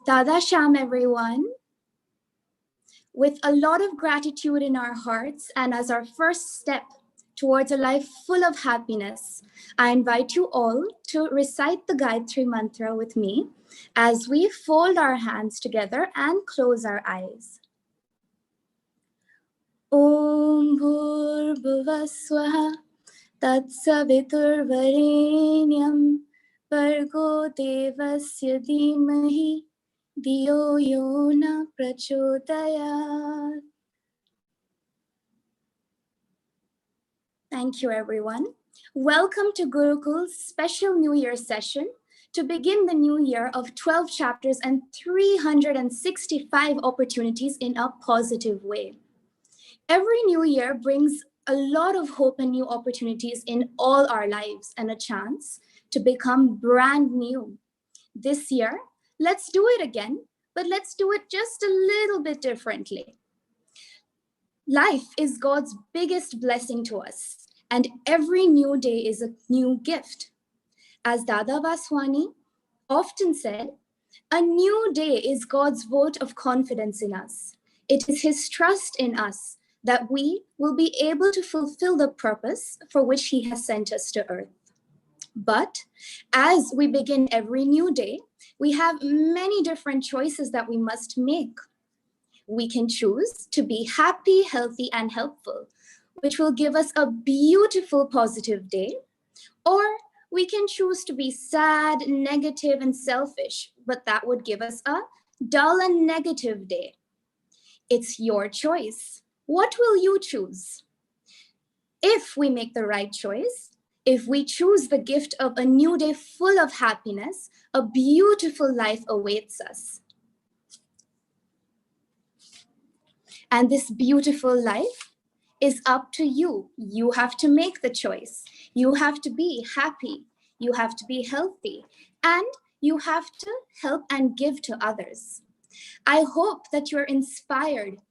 Dada Sham, everyone. With a lot of gratitude in our hearts and as our first step towards a life full of happiness, I invite you all to recite the Gayatri Mantra with me as we fold our hands together and close our eyes. Om Bhur Swaha Tat Savitur Varenyam Bhargo Devasya Dhimahi Diyo Yona Prachodayat. Thank you, everyone. Welcome to Gurukul's special New Year session to begin the new year of 12 chapters and 365 opportunities in a positive way. Every new year brings a lot of hope and new opportunities in all our lives and a chance to become brand new. This year, let's do it again, but let's do it just a little bit differently. Life is God's biggest blessing to us, and every new day is a new gift. As Sadhu Vaswani often said, a new day is God's vote of confidence in us. It is His trust in us that we will be able to fulfill the purpose for which He has sent us to earth. But as we begin every new day, we have many different choices that we must make. We can choose to be happy, healthy, and helpful, which will give us a beautiful, positive day. Or we can choose to be sad, negative, and selfish, but that would give us a dull and negative day. It's your choice. What will you choose? If we make the right choice, if we choose the gift of a new day full of happiness, a beautiful life awaits us. And this beautiful life is up to you. You have to make the choice. You have to be happy. You have to be healthy. And you have to help and give to others. I hope that you're inspired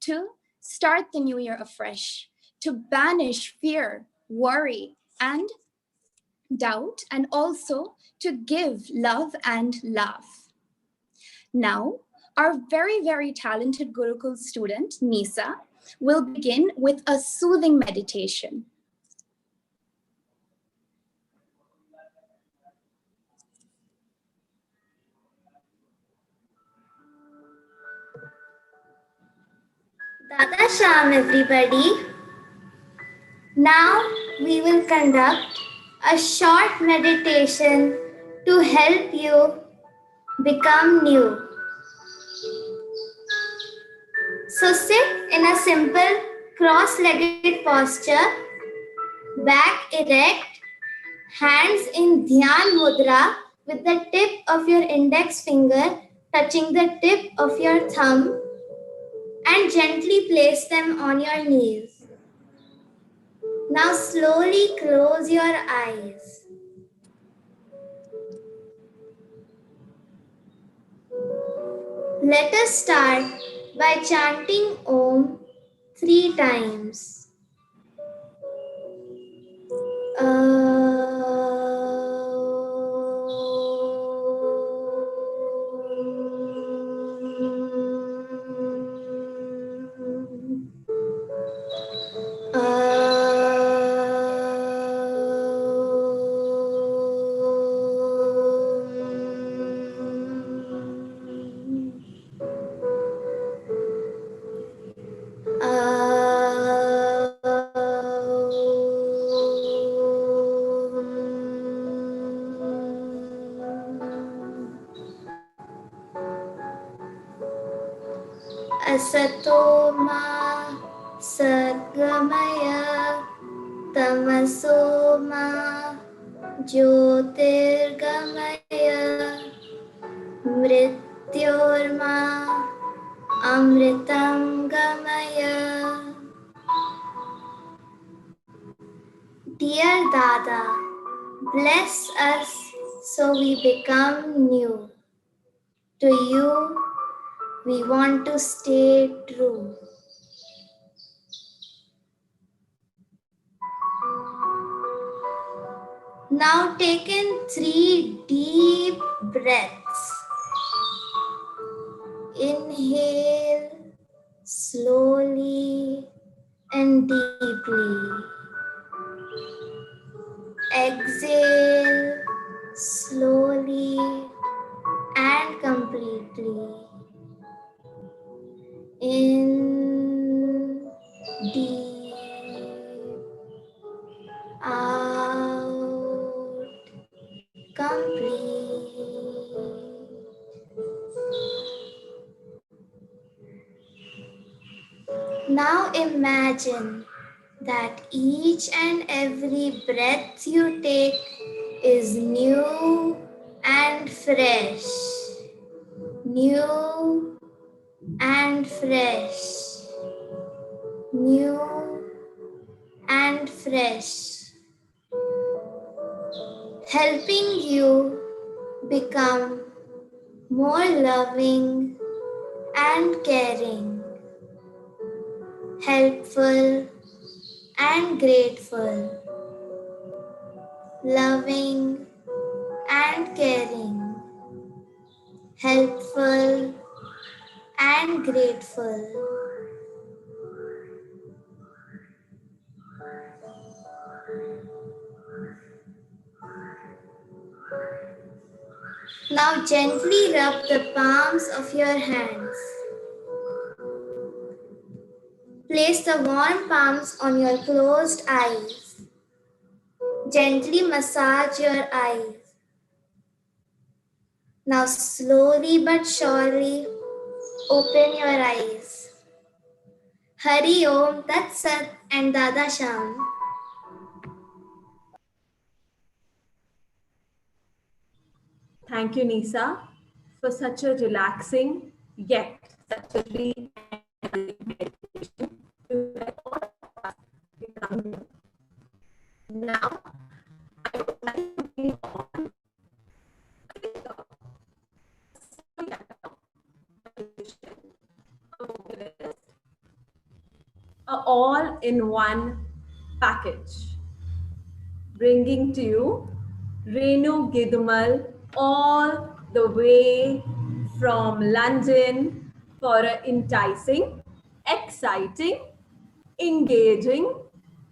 to start the new year afresh, to banish fear, worry, and doubt, and also to give love and laugh. Now, our very, very talented Gurukul student, Nisa, will begin with a soothing meditation. Dada Sham, everybody. Now we will conduct a short meditation to help you become new. So sit in a simple cross-legged posture, back erect, hands in Dhyan Mudra with the tip of your index finger touching the tip of your thumb, and gently place them on your knees. Now slowly close your eyes. Let us start by chanting Om 3 times. Asato ma sadgamaya tamaso ma jyotirgamaya mrityorma amritam gamaya. Dear Dada, bless us so we become new. To you, we want to stay true. Now take in 3 deep breaths. and deeply. Exhale slowly and completely. In deep, out complete. Now imagine that each and every breath you take is new and fresh. New and fresh. New and fresh. Helping you become more loving and caring, helpful and grateful, loving and caring, helpful and grateful. Now gently rub the palms of your hands. Place the warm palms on your closed eyes. Gently massage your eyes. Now slowly but surely open your eyes. Hari Om Tat Sat and Dada Sham. Thank you, Nisa, for such a relaxing yet such a deep meditation to let all of us become new. Now, I would like to move on with a all-in-one package, bringing to you Renu Gidoomal all the way from London for an enticing, exciting, engaging,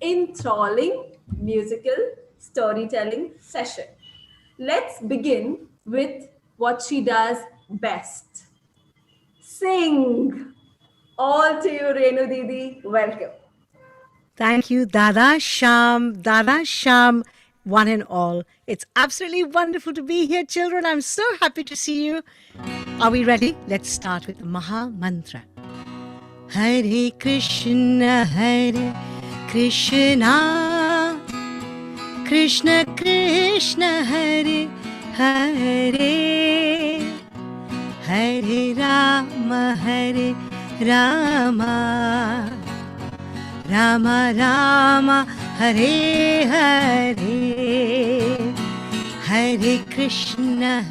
enthralling musical storytelling session. Let's begin with what she does best. Sing. All to you, Renu Didi. Welcome. Thank you, Dada, Sham, one and all. It's absolutely wonderful to be here, children. I'm so happy to see you. Are we ready? Let's start with the Maha Mantra. Hare Krishna, Krishna Krishna, Hare Hare, Hare Rama, Rama Rama, Hare Hare, Hare Krishna,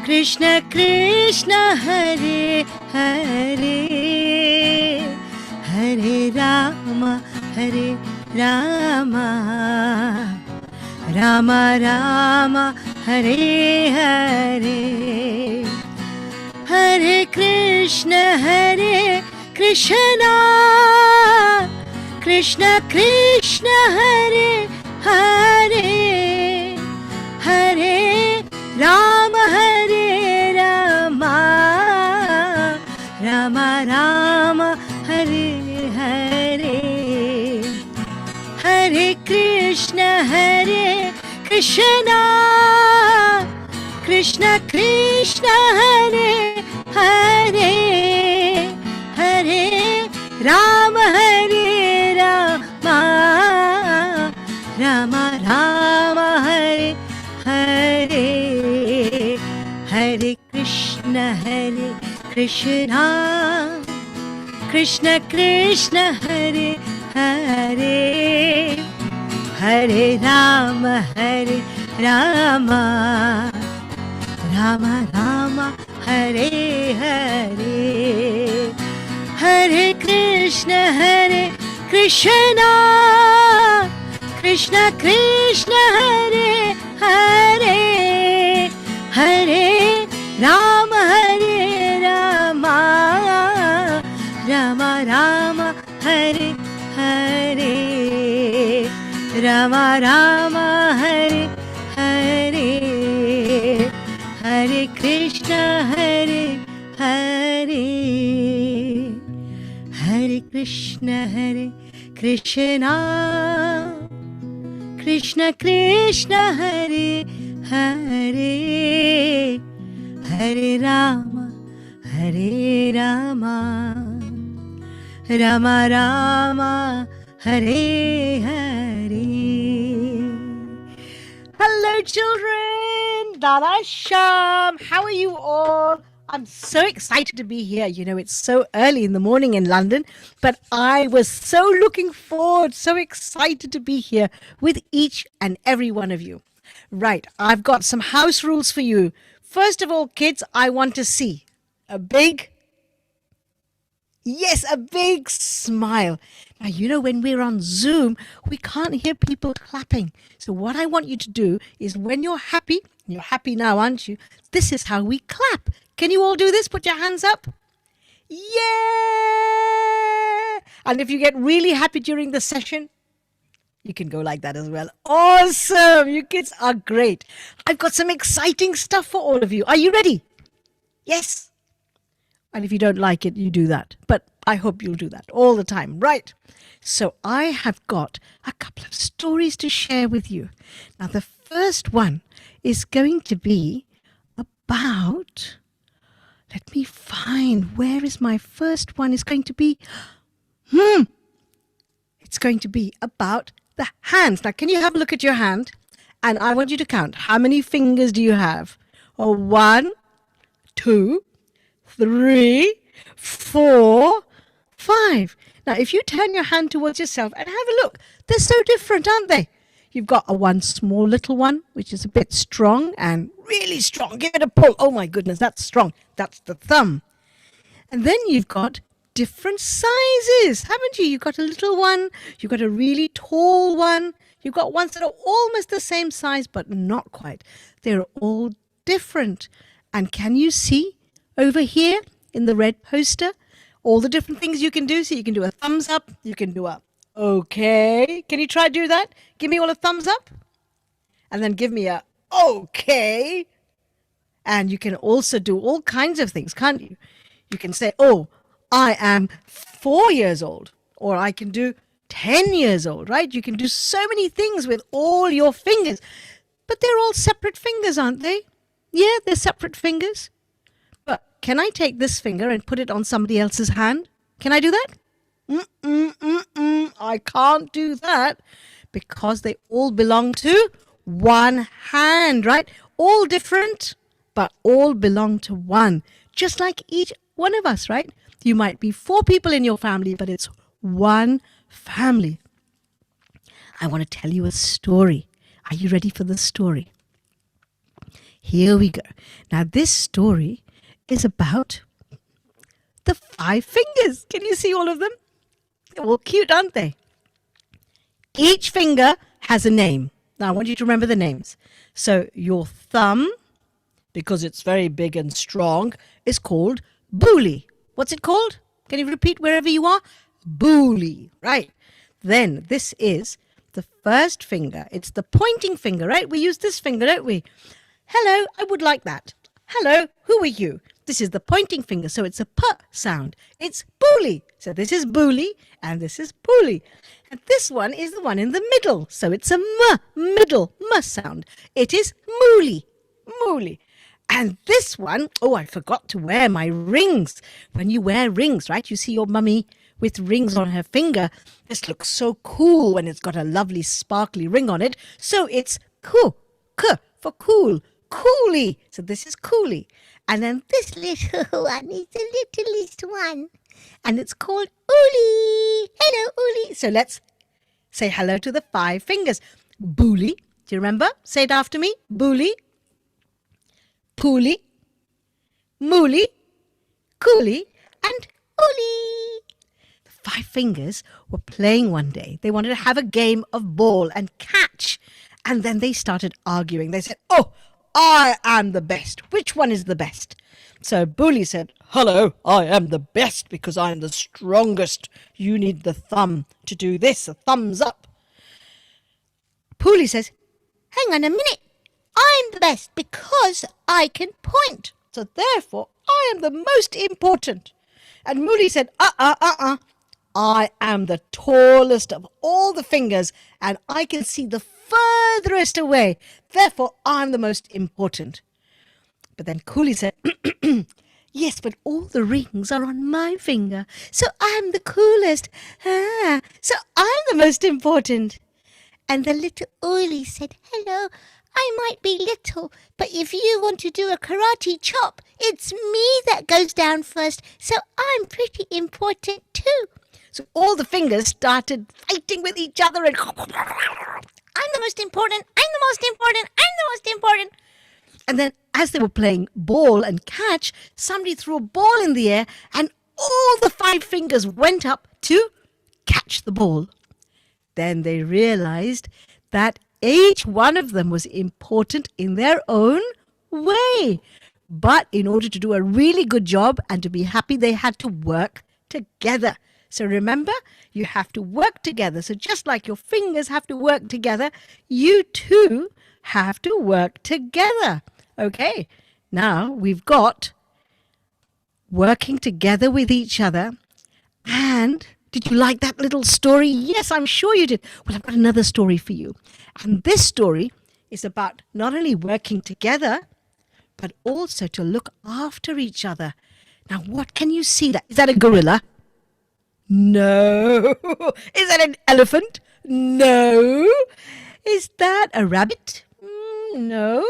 Krishna Krishna, Hare Hare, Hare Rama, Rama Rama, Hare Hare, Hare Krishna, Krishna Krishna, Hare Hare, Hare Rama, Rama Rama, Hare Hare, Hare Krishna, Krishna Krishna, Hare Hare, Hare Rama, Rama Rama, Hare Hare, Hare Krishna, Krishna Krishna, Hare Hare, Hare Rama, Rama Rama, Hare Hare, Hare Krishna, Krishna Krishna, Hare Hare, Hare Rama, Rama Rama Hare Hare, Hare Krishna Hare Hare, Hare Krishna Krishna, Krishna Krishna Hare Hare, Hare Rama Rama Rama Hare Hare. Hello children, Dada Sham, how are you all? I'm so excited to be here. You know, it's so early in the morning in London, but I was so looking forward, so excited to be here with each and every one of you. Right, I've got some house rules for you. First of all, kids, I want to see a big smile. Now, you know, when we're on Zoom, we can't hear people clapping. So what I want you to do is when you're happy now, aren't you? This is how we clap. Can you all do this? Put your hands up. Yeah! And if you get really happy during the session, you can go like that as well. Awesome! You kids are great. I've got some exciting stuff for all of you. Are you ready? Yes. And if you don't like it, you do that. But I hope you'll do that all the time. Right. So I have got a couple of stories to share with you. Now, the first one is going to be about... Let me find, where is my first one? It's going to be... It's going to be about the hands. Now, can you have a look at your hand? And I want you to count. How many fingers do you have? 1, 2, 3, 4, 5. Now, if you turn your hand towards yourself and have a look, they're so different, aren't they? You've got one small little one, which is a bit strong and really strong. Give it a pull. Oh my goodness, that's strong. That's the thumb. And then you've got different sizes, haven't you? You've got a little one. You've got a really tall one. You've got ones that are almost the same size, but not quite. They're all different. And can you see over here in the red poster all the different things you can do? So you can do a thumbs up. You can do a okay. Can you try to do that? Give me all a thumbs up. And then give me a okay. And you can also do all kinds of things, can't you? You can say, oh, I am 4 years old. Or I can do 10 years old, right? You can do so many things with all your fingers. But they're all separate fingers, aren't they? Yeah, they're separate fingers. But can I take this finger and put it on somebody else's hand? Can I do that? I can't do that because they all belong to one hand, right? All different, but all belong to one. Just like each one of us, right? You might be 4 people in your family, but it's one family. I want to tell you a story. Are you ready for the story? Here we go. Now, this story is about the 5 fingers. Can you see all of them? They're all cute, aren't they? Each finger has a name. Now, I want you to remember the names. So, your thumb, because it's very big and strong, is called Booly. What's it called? Can you repeat wherever you are? Booly, right. Then this is the first finger. It's the pointing finger, right? We use this finger, don't we? Hello, I would like that. Hello, who are you? This is the pointing finger, so it's a P sound. It's Booly. So this is Booly and this is Booly. And this one is the one in the middle, so it's a M, middle, M sound. It is Mooly, Mooly. And this one, oh, I forgot to wear my rings. When you wear rings, right, you see your mummy with rings on her finger. This looks so cool when it's got a lovely sparkly ring on it. So it's K for cool, Coolie. So this is Coolie. And then this little one is the littlest one. And it's called Ooly. Hello, Ooly. So let's say hello to the 5 fingers. Booly. Do you remember? Say it after me. Booly. Pooly, Mooly, Coolie, and Ooly. The 5 fingers were playing one day. They wanted to have a game of ball and catch. And then they started arguing. They said, oh, I am the best. Which one is the best? So Booly said, hello, I am the best because I am the strongest. You need the thumb to do this, a thumbs up. Poolie says, hang on a minute. I'm the best because I can point. So therefore, I am the most important. And Mooley said, I am the tallest of all the fingers and I can see the furthest away. Therefore, I'm the most important. But then Coolie said, yes, but all the rings are on my finger. So I'm the coolest. So I'm the most important. And the little Oily said, hello, I might be little, but if you want to do a karate chop, it's me that goes down first, so I'm pretty important too. So all the fingers started fighting with each other and I'm the most important, I'm the most important, I'm the most important. And then as they were playing ball and catch, somebody threw a ball in the air and all the 5 fingers went up to catch the ball. Then they realized that each one of them was important in their own way. But in order to do a really good job and to be happy, they had to work together. So remember, you have to work together. So just like your fingers have to work together, you too have to work together. Okay, now we've got working together with each other. And did you like that little story? Yes, I'm sure you did. Well, I've got another story for you. And this story is about not only working together, but also to look after each other. Now, what can you see? Is that a gorilla? No. Is that an elephant? No. Is that a rabbit? No.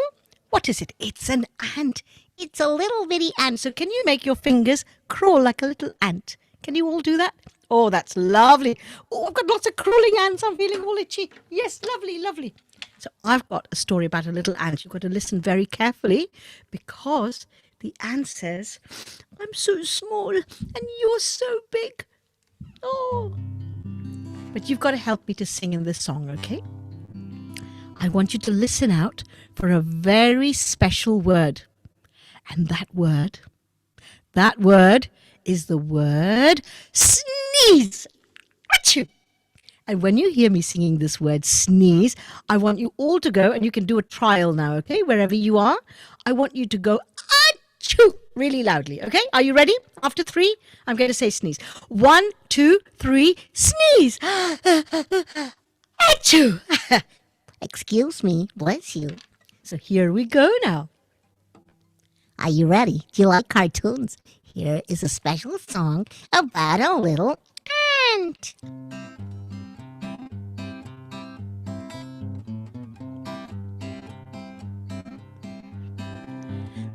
What is it? It's an ant. It's a little bitty ant. So can you make your fingers crawl like a little ant? Can you all do that? Oh, that's lovely. Oh, I've got lots of crawling ants. I'm feeling all itchy. Yes, lovely, lovely. So I've got a story about a little ant. You've got to listen very carefully because the ant says, I'm so small and you're so big. Oh. But you've got to help me to sing in this song, okay? I want you to listen out for a very special word. And that word is the word sneeze. Achoo! And when you hear me singing this word sneeze, I want you all to go, and you can do a trial now, okay? Wherever you are, I want you to go achoo really loudly, okay? Are you ready? After 3, I'm going to say sneeze. 1, 2, 3, sneeze! Achoo! Excuse me, bless you. So here we go now. Are you ready? Do you like cartoons? Here is a special song about a little ant.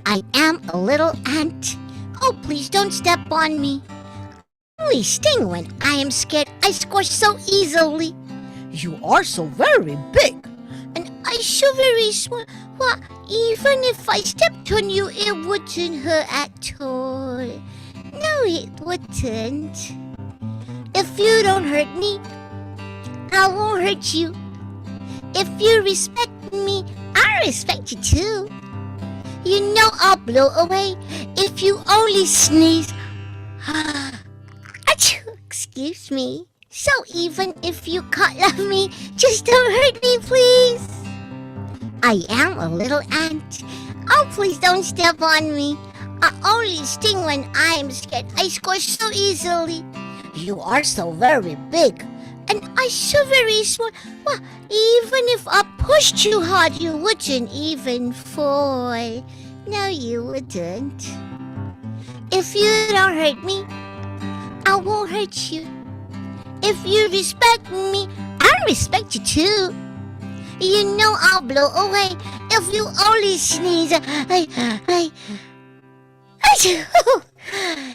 I am a little ant. Oh, please don't step on me. I only sting when I am scared. I squish so easily. You are so very big. And I so very small. Well, even if I stepped on you, it wouldn't hurt at all. No, it wouldn't. If you don't hurt me, I won't hurt you. If you respect me, I respect you too. You know I'll blow away if you only sneeze. Achoo, excuse me. So even if you can't love me, just don't hurt me, please. I am a little ant. Oh, please don't step on me. I only sting when I am scared. I squish so easily. You are so very big. And I so very small. Well, even if I pushed you hard, you wouldn't even fall. No, you wouldn't. If you don't hurt me, I won't hurt you. If you respect me, I respect you too. You know I'll blow away if you only sneeze.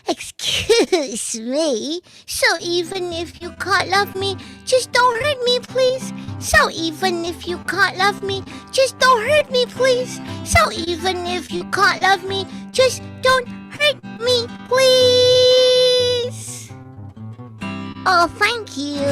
Excuse me. So even if you can't love me, just don't hurt me, please. So even if you can't love me, just don't hurt me, please. So even if you can't love me, just don't hurt me, please. Oh, thank you.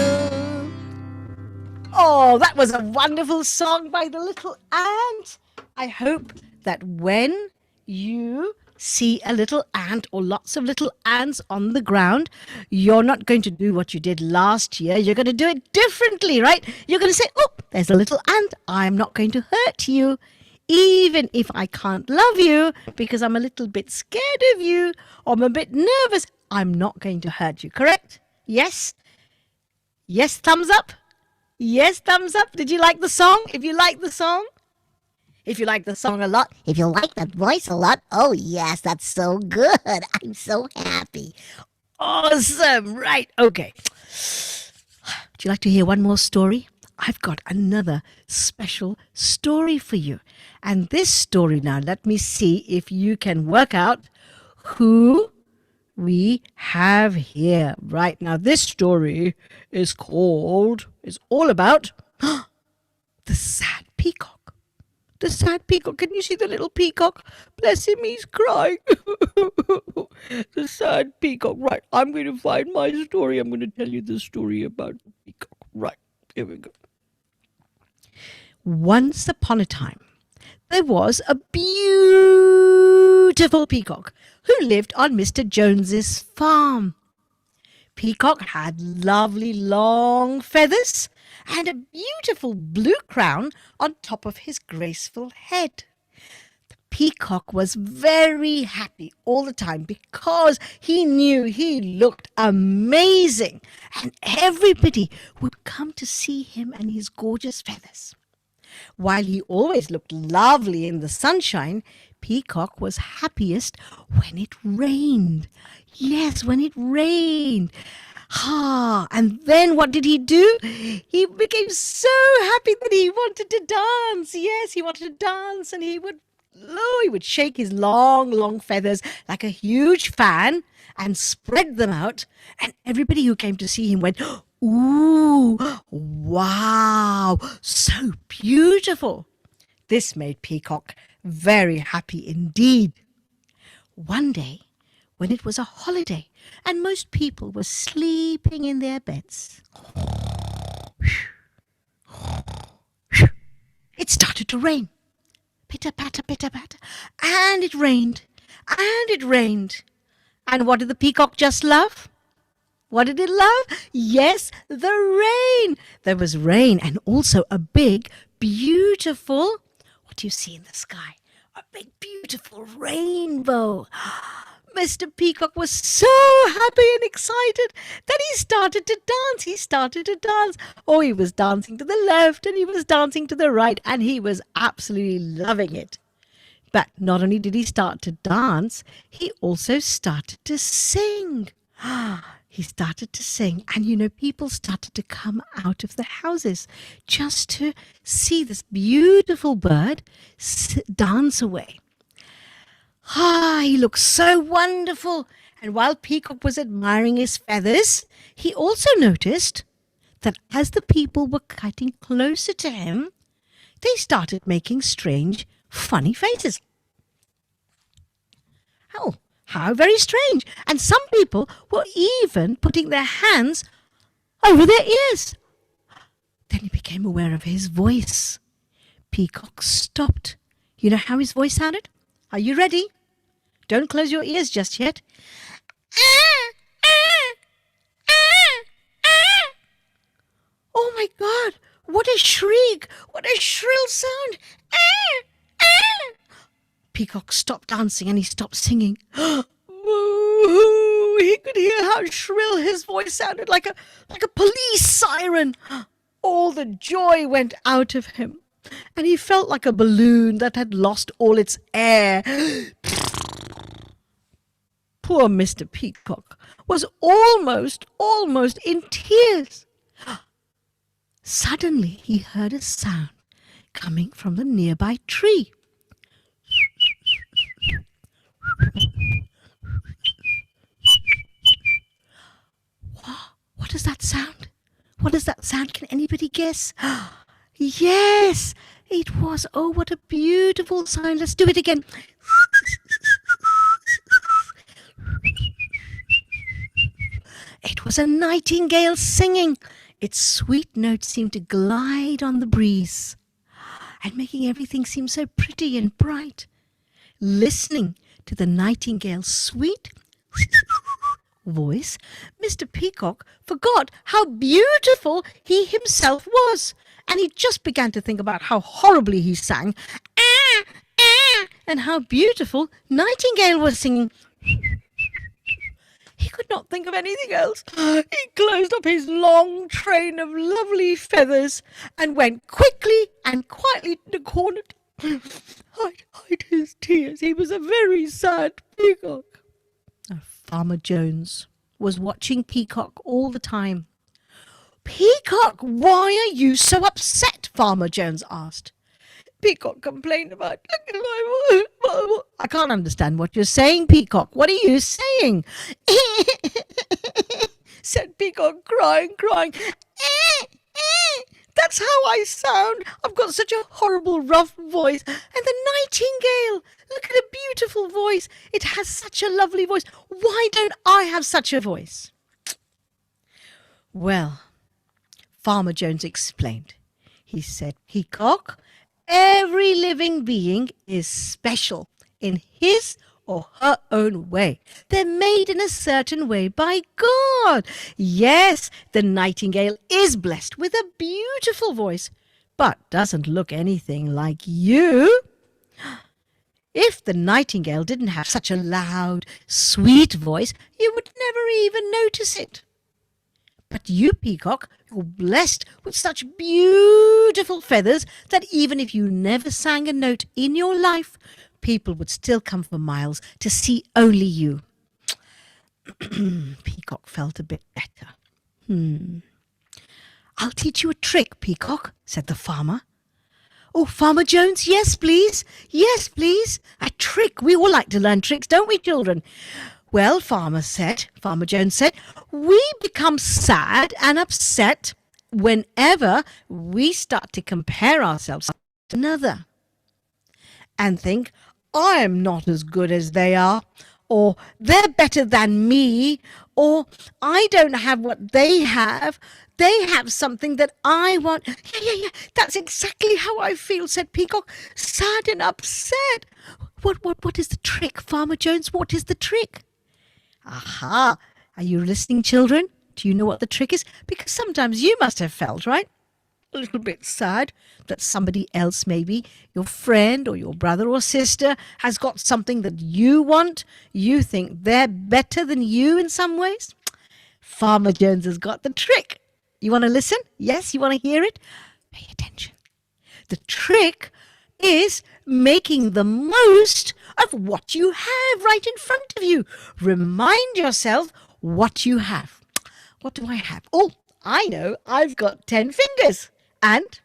Oh, that was a wonderful song by the little ant. I hope that when you see a little ant or lots of little ants on the ground, you're not going to do what you did last year. You're going to do it differently, right? You're going to say, oh, there's a little ant. I'm not going to hurt you. Even if I can't love you because I'm a little bit scared of you or I'm a bit nervous, I'm not going to hurt you. Correct? Yes? Yes, thumbs up? Yes, thumbs up. Did you like the song? If you like the song, if you like the song a lot, If you like that voice a lot, oh yes, that's so good. I'm so happy. awesome. Right. Okay. Would you like to hear one more story? I've got another special story for you. And this story now, let me see if you can work out who we have here. Right now, this story is all about the sad peacock. The sad peacock. Can you see the little peacock? Bless him, he's crying. The sad peacock. Right, I'm going to find my story. I'm going to tell you the story about the peacock. Right, here we go. Once upon a time, there was a beautiful peacock who lived on Mr. Jones's farm. Peacock had lovely long feathers and a beautiful blue crown on top of his graceful head. The peacock was very happy all the time because he knew he looked amazing and everybody would come to see him and his gorgeous feathers. While he always looked lovely in the sunshine, Peacock was happiest when it rained. Yes, when it rained. And then what did he do? He became so happy that he wanted to dance. Yes, he wanted to dance and he would shake his long feathers like a huge fan and spread them out. And everybody who came to see him went, ooh, wow, so beautiful. This made Peacock very happy indeed. One day, when it was a holiday and most people were sleeping in their beds, it started to rain. Pitter-patter, pitter-patter. And it rained. And it rained. And what did the peacock just love? What did it love? Yes, the rain. There was rain and also a big, beautiful, what do you see in the sky? A big, beautiful rainbow. Mr. Peacock was so happy and excited that he started to dance. He started to dance. Oh, he was dancing to the left and he was dancing to the right and he was absolutely loving it. But not only did he start to dance, he also started to sing. He started to sing and, people started to come out of the houses just to see this beautiful bird dance away. He looked so wonderful. And while Peacock was admiring his feathers, he also noticed that as the people were getting closer to him, they started making strange, funny faces. Oh, how very strange. And some people were even putting their hands over their ears. Then he became aware of his voice. Peacock stopped. You know how his voice sounded? Are you ready? Don't close your ears just yet. Oh my God, what a shriek, what a shrill sound. Peacock stopped dancing and he stopped singing. He could hear how shrill his voice sounded, like a police siren. All the joy went out of him, and he felt like a balloon that had lost all its air. Poor Mr. Peacock was almost in tears. Suddenly he heard a sound coming from the nearby tree. What is that sound? What is that sound? Can anybody guess? Yes, it was. Oh, what a beautiful sound. Let's do it again. It was a nightingale singing. Its sweet notes seemed to glide on the breeze and making everything seem so pretty and bright. Listening to the nightingale's sweet voice, Mr. Peacock forgot how beautiful he himself was, and he just began to think about how horribly he sang, ah, ah, and how beautiful Nightingale was singing. He could not think of anything else. He closed up his long train of lovely feathers and went quickly and quietly to the corner to hide his tears. He was a very sad peacock. Farmer Jones was watching Peacock all the time. "Peacock, why are you so upset?" Farmer Jones asked. Peacock complained about, "Look at my voice. I can't understand what you're saying, Peacock. What are you saying?" said Peacock, crying. "That's how I sound. I've got such a horrible rough voice. And the nightingale, look at a beautiful voice. It has such a lovely voice. Why don't I have such a voice?" Well, Farmer Jones explained. He said, "Peacock, every living being is special in his or her own way. They're made in a certain way by God. Yes, the nightingale is blessed with a beautiful voice, but doesn't look anything like you. If the nightingale didn't have such a loud, sweet voice, you would never even notice it. But you, Peacock, you're blessed with such beautiful feathers that even if you never sang a note in your life, people would still come for miles to see only you." Peacock felt a bit better. "I'll teach you a trick, Peacock," said the farmer. "Oh, Farmer Jones, yes, please. Yes, please. A trick. We all like to learn tricks, don't we, children?" "Well," Farmer Jones said, "we become sad and upset whenever we start to compare ourselves to another and think, I'm not as good as they are, or they're better than me, or I don't have what they have. They have something that I want." Yeah, that's exactly how I feel," said Peacock, "sad and upset." What is the trick, Farmer Jones? What is the trick?" Aha! Are you listening, children? Do you know what the trick is? Because sometimes you must have felt, right, a little bit sad that somebody else, maybe your friend or your brother or sister, has got something that you want. You think they're better than you in some ways. Farmer Jones has got the trick. You want to listen? Yes, you want to hear it? Pay attention. The trick is making the most of what you have right in front of you. Remind yourself what you have. What do I have? Oh, I know. I've got 10 fingers. And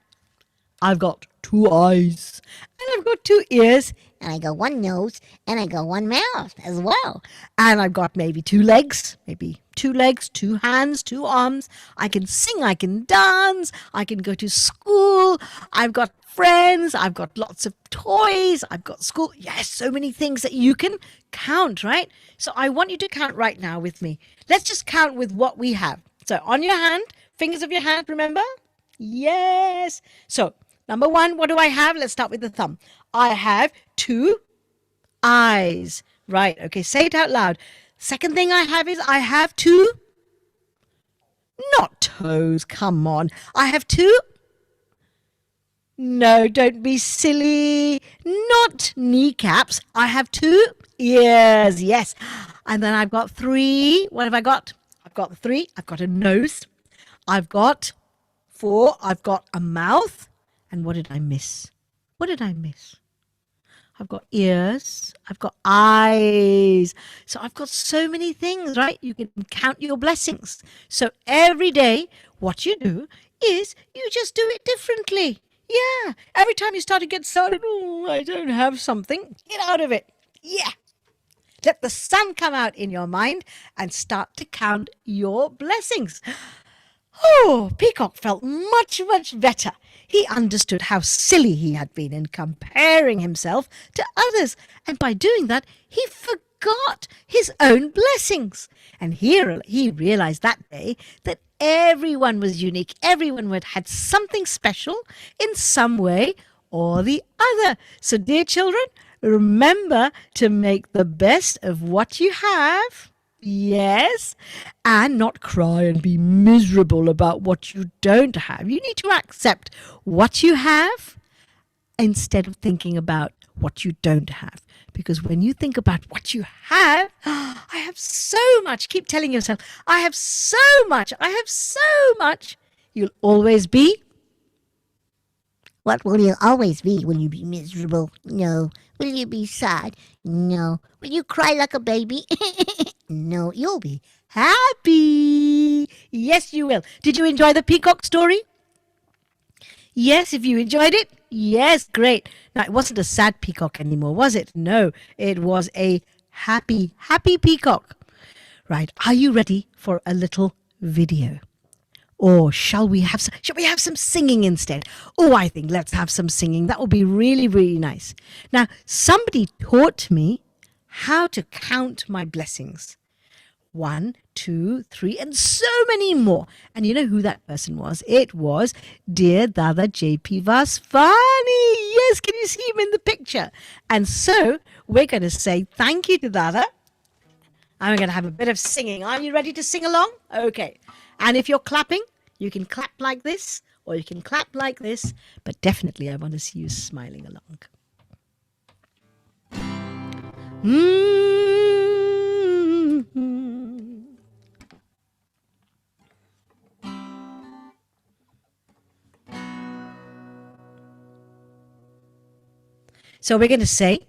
I've got 2 eyes. And I've got 2 ears. And I got 1 nose, and I got 1 mouth as well. And I've got maybe 2 legs. Maybe 2 legs, 2 hands, 2 arms. I can sing, I can dance, I can go to school. I've got friends, I've got lots of toys, I've got school. Yes, so many things that you can count, right? So I want you to count right now with me. Let's just count with what we have. So on your hand, fingers of your hand, remember? Yes. So number 1, what do I have? Let's start with the thumb. I have 2 eyes. Right. Okay. Say it out loud. Second thing I have is I have 2 not toes. Come on. I have 2. No, don't be silly. Not kneecaps. I have 2 ears. Yes. And then I've got 3. What have I got? I've got 3. I've got a nose. I've got 4. I've got a mouth. And what did I miss? What did I miss? I've got ears. I've got eyes. So I've got so many things, right? You can count your blessings. So every day, what you do is you just do it differently. Yeah. Every time you start to get started, oh, I don't have something, get out of it. Yeah. Let the sun come out in your mind and start to count your blessings. Oh, Peacock felt much, much better. He understood how silly he had been in comparing himself to others. And by doing that, he forgot his own blessings. And he realized that day that everyone was unique. Everyone had something special in some way or the other. So, dear children, remember to make the best of what you have. Yes, and not cry and be miserable about what you don't have. You need to accept what you have instead of thinking about what you don't have. Because when you think about what you have, I have so much. Keep telling yourself, I have so much. I have so much. You'll always be. What will you always be? Will you be miserable? No. Will you be sad? No. Will you cry like a baby? No, you'll be Happy. Yes, you will. Did you enjoy the peacock story? Yes, if you enjoyed it. Yes, great. Now, it wasn't a sad peacock anymore, was it? No, it was a happy peacock. Right, are you ready for a little video? Or shall we have some singing instead? Oh, I think let's have some singing. That would be really, really nice. Now, somebody taught me how to count my blessings. 1, 2, 3, and so many more. And you know who that person was? It was dear Dada JP Vaswani. Yes, can you see him in the picture? And so we're going to say thank you to Dada. And we're going to have a bit of singing. Are you ready to sing along? Okay. And if you're clapping, you can clap like this or you can clap like this. But definitely I want to see you smiling along. So we're going to say,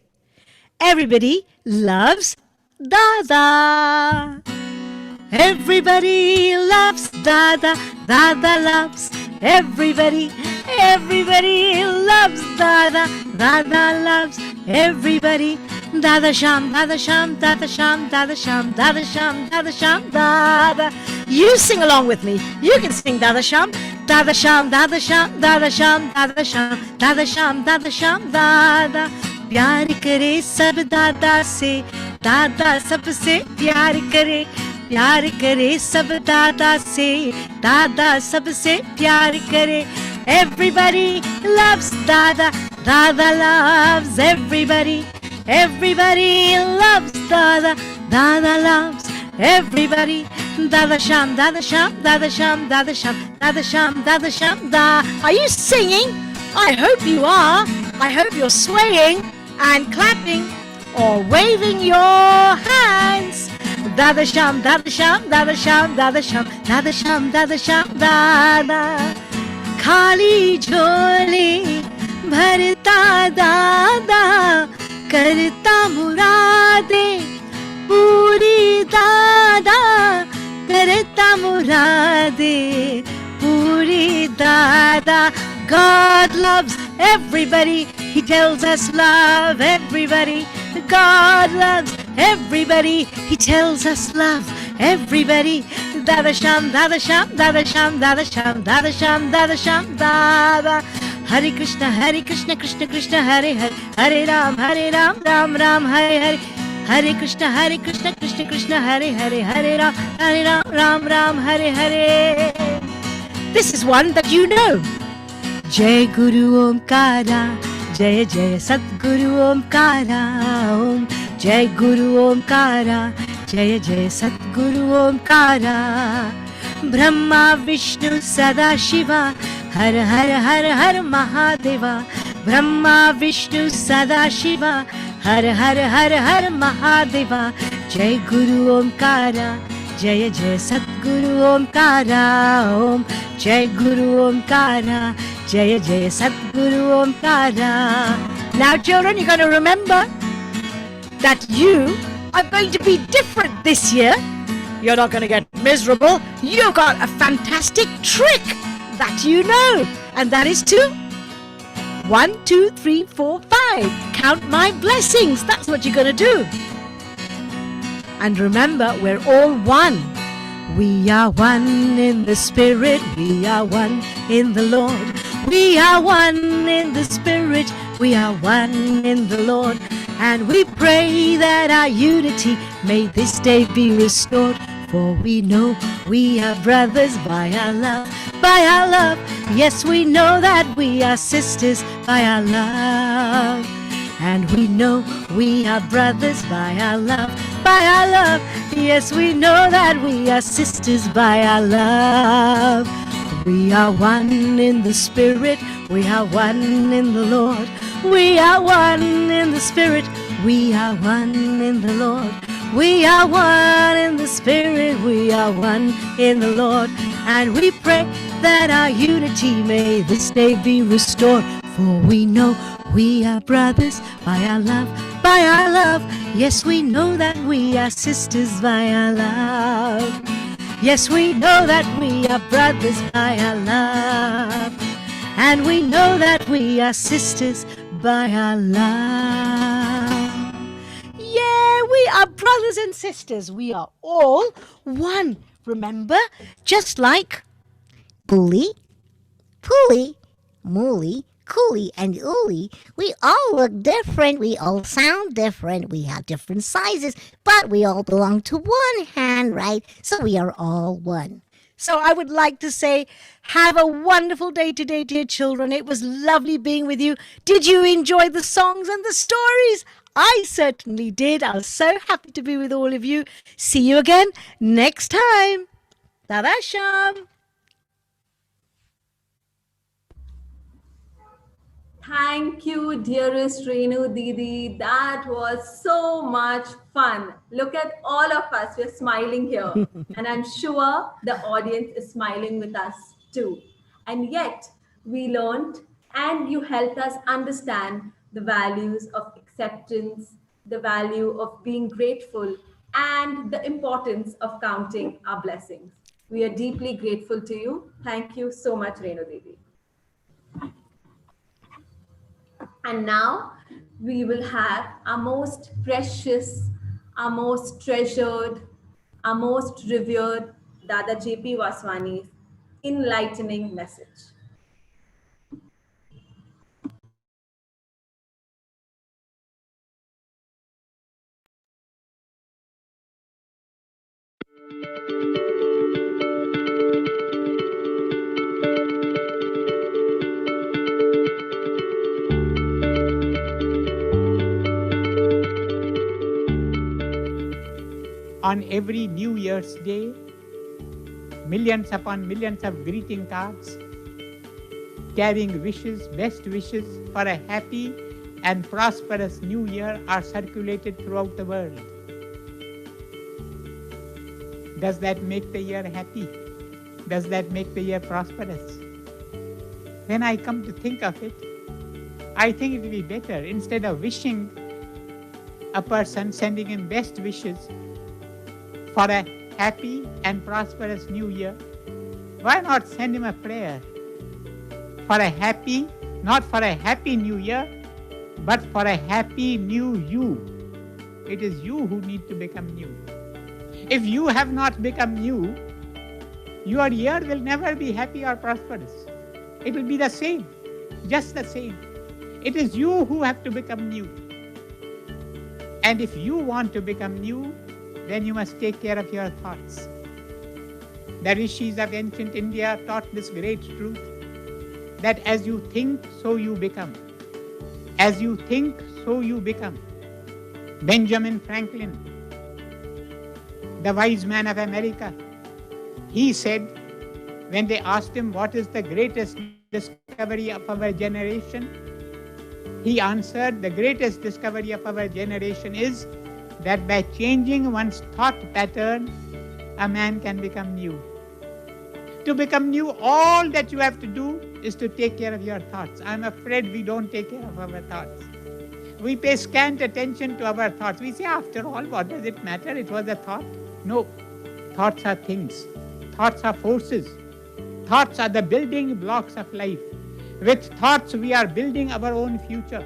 everybody loves Dada. Everybody loves Dada. Dada loves everybody. Everybody loves Dada. Dada loves everybody. Dada Sham, Dada Sham, Dada Sham, Dada Sham, Dada Sham, Dada Sham, Dada. You sing along with me. You can sing Dada Sham. Dada Sham, Dada Sham, Dada Sham, Dada Sham, Dada Sham, Dada Sham, Dada. प्यार करे सब दादा से, दादा सबसे प्यार करे सब दादा से, दादा सबसे प्यार करे. Everybody loves Dada. Dada loves everybody. Everybody loves Dada. Dada loves everybody. Dada Sham, Dada Sham, Dada Sham, Dada Sham, Dada Sham, Dada Sham, Da. Are you singing? I hope you are. I hope you're swaying and clapping or waving your hands. Dada Sham, Dada Sham, Dada Sham, Dada Sham, Dada Sham, Dada Sham, Dada. खाली झोली भरता दादा, करता मुरादे पूरी दादा, करता मुरादे पूरी दादा. God loves everybody. He tells us love everybody. God loves everybody. He tells us love everybody. Dada Sham, Dada Sham, Dada Sham, Dada Sham, Dada Sham, Dada Sham, Dada. Hare Krishna, Krishna Krishna, Hare Hare, Hare Ram, Ram Ram, Hare Hare. Hare Krishna, Krishna Krishna, Hare Hare, Hare Ram, Ram, Hare Hare. This is one that you know. Jai Guru Omkara, Jai Jai Sadguru Omkara, Om Jai Guru Omkara, Jai Jai Sadguru Omkara. Brahma Vishnu Sada Shiva, Har Har Har Har Mahadeva. Brahma Vishnu Sada Shiva, Har Har Har Har Mahadeva. Jai Guru Omkara, Jai Jai Sadguru Omkara, Om Jai Guru Omkara, Jai Jai Sadguru Omkara. Now children, you're going to remember that you are going to be different this year. You're not going to get miserable. You got a fantastic trick that you know, and that is to 1, 2, 3, 4, 5. Count my blessings. That's what you're going to do. And remember, we're all one. We are one in the Spirit. We are one in the Lord. We are one in the Spirit. We are one in the Lord. And we pray that our unity may this day be restored. For we know we are brothers by our love, by our love. Yes, we know that we are sisters by our love. And we know we are brothers by our love, by our love. Yes, we know that we are sisters by our love. We are one in the Spirit, we are one in the Lord. We are one in the Spirit, we are one in the Lord. We are one in the Spirit, we are one in the Lord. And we pray that our unity may this day be restored. For we know we are brothers by our love, by our love. Yes, we know that we are sisters by our love. Yes, we know that we are brothers by our love. And we know that we are sisters by our love. Yeah, we are brothers and sisters. We are all one. Remember? Just like Bully, Pooly, Mooly, Cooly, and Ooly, we all look different, we all sound different, we have different sizes, but we all belong to one hand, right? So we are all one. So I would like to say, have a wonderful day today, dear children. It was lovely being with you. Did you enjoy the songs and the stories? I certainly did. I was so happy to be with all of you. See you again next time. Dada Sham. Thank you, dearest Renu Didi. That was so much fun. Look at all of us. We're smiling here. And I'm sure the audience is smiling with us too. And yet, we learned and you helped us understand the values of acceptance, the value of being grateful, and the importance of counting our blessings. We are deeply grateful to you. Thank you so much, Renu Didi. And now we will have our most precious, our most treasured, our most revered Dada J.P. Vaswani's enlightening message. On every New Year's Day, millions upon millions of greeting cards carrying wishes, best wishes for a happy and prosperous new year are circulated throughout the world. Does that make the year happy? Does that make the year prosperous? When I come to think of it, I think it will be better, instead of wishing a person, sending him best wishes for a happy and prosperous new year, why not send him a prayer for a happy, not for a happy new year, but for a happy new you. It is you who need to become new. If you have not become new, your year will never be happy or prosperous. It will be the same, just the same. It is you who have to become new. And if you want to become new, then you must take care of your thoughts. The rishis of ancient India taught this great truth, that as you think, so you become. As you think, so you become. Benjamin Franklin, the wise man of America, he said, when they asked him what is the greatest discovery of our generation, he answered, the greatest discovery of our generation is that by changing one's thought pattern, a man can become new. To become new, all that you have to do is to take care of your thoughts. I'm afraid we don't take care of our thoughts. We pay scant attention to our thoughts. We say, after all, what does it matter? It was a thought. No, thoughts are things. Thoughts are forces. Thoughts are the building blocks of life. With thoughts, we are building our own future.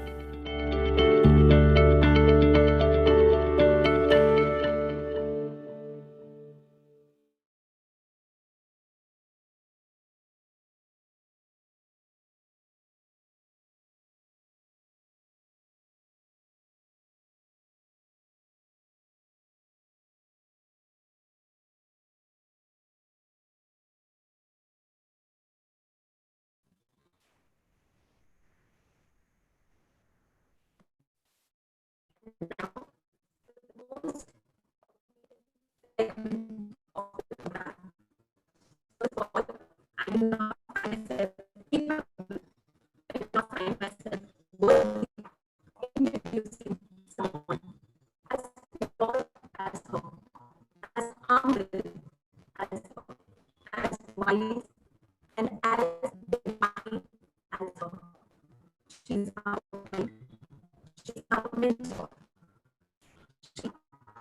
segment of the program. First of all, I do not find myself capable, I do not find myself worthy of introducing someone as pure as her, as humble as her, as wise and as divine as her. She's our friend. She's our mentor. She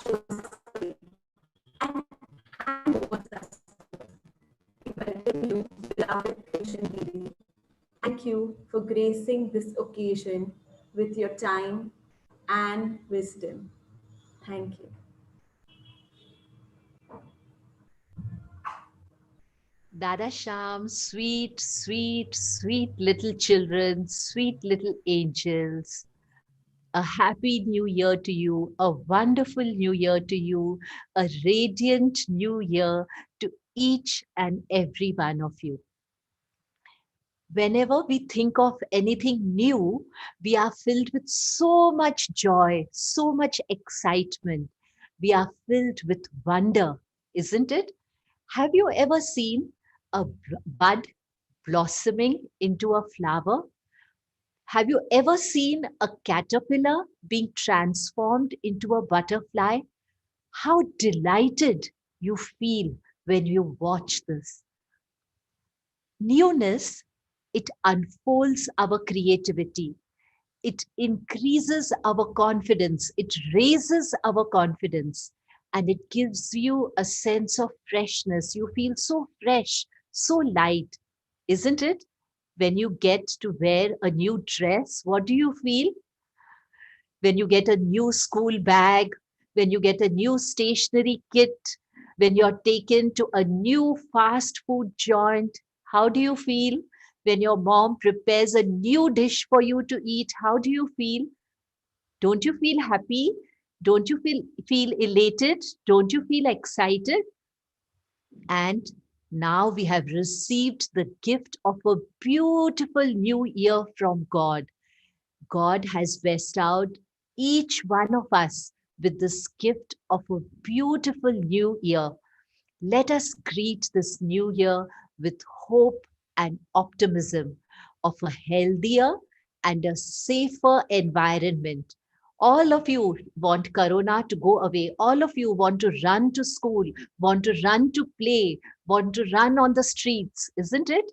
shows us the way and handovers us. We welcome you, beloved patient Didi. Thank you for gracing this occasion with your time and wisdom. Thank you. Dada Sham, sweet, sweet, sweet little children, sweet little angels. A happy new year to you, a wonderful new year to you, a radiant new year to each and every one of you. Whenever we think of anything new, we are filled with so much joy, so much excitement. We are filled with wonder, isn't it? Have you ever seen a bud blossoming into a flower? Have you ever seen a caterpillar being transformed into a butterfly? How delighted you feel when you watch this. Newness, it unfolds our creativity. It increases our confidence. It raises our confidence. And it gives you a sense of freshness. You feel so fresh, so light, isn't it? When you get to wear a new dress, what do you feel? When you get a new school bag, when you get a new stationery kit, when you're taken to a new fast food joint, how do you feel? When your mom prepares a new dish for you to eat, how do you feel? Don't you feel happy? Don't you feel elated? Don't you feel excited? And now we have received the gift of a beautiful new year from God. God has bestowed each one of us with this gift of a beautiful new year. Let us greet this new year with hope and optimism of a healthier and a safer environment. All of you want Corona to go away. All of you want to run to school, want to run to play, want to run on the streets, isn't it?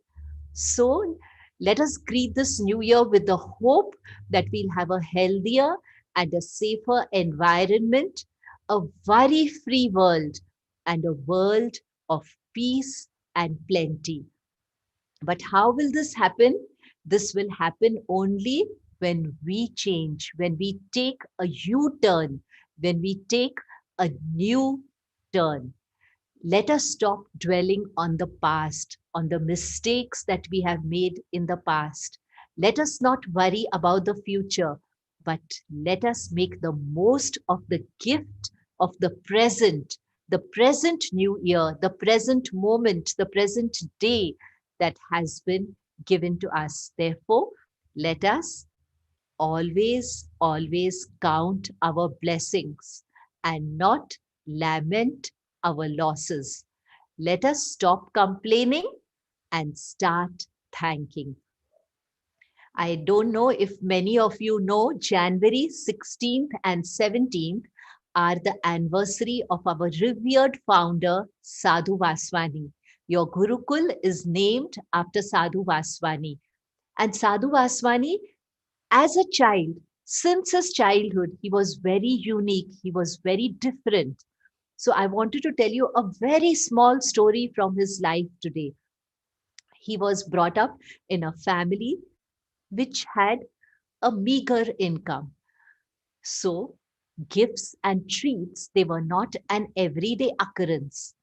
So let us greet this new year with the hope that we'll have a healthier and a safer environment, a worry free world, and a world of peace and plenty. But how will this happen? This will happen only when we change, when we take a U turn, when we take a new turn. Let us stop dwelling on the past, on the mistakes that we have made in the past. Let us not worry about the future, but let us make the most of the gift of the present new year, the present moment, the present day that has been given to us. Therefore, let us always, always count our blessings and not lament our losses. Let us stop complaining and start thanking. I don't know if many of you know January 16th and 17th are the anniversary of our revered founder, Sadhu Vaswani. Your Gurukul is named after Sadhu Vaswani. And Sadhu Vaswani, as a child, since his childhood, he was very unique. He was very different. So I wanted to tell you a very small story from his life today. He was brought up in a family which had a meager income. So gifts and treats, they were not an everyday occurrence.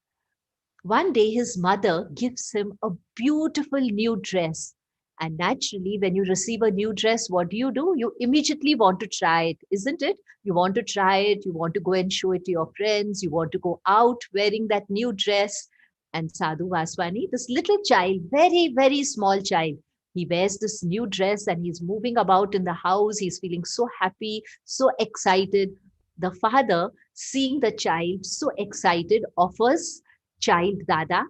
One day his mother gives him a beautiful new dress. And naturally, when you receive a new dress, what do? You immediately want to try it, isn't it? You want to try it, you want to go and show it to your friends, you want to go out wearing that new dress. And Sadhu Vaswani, this little child, very, very small child, He wears this new dress and he's moving about in the house. He's feeling so happy, so excited. The father, seeing the child so excited, offers child Dada,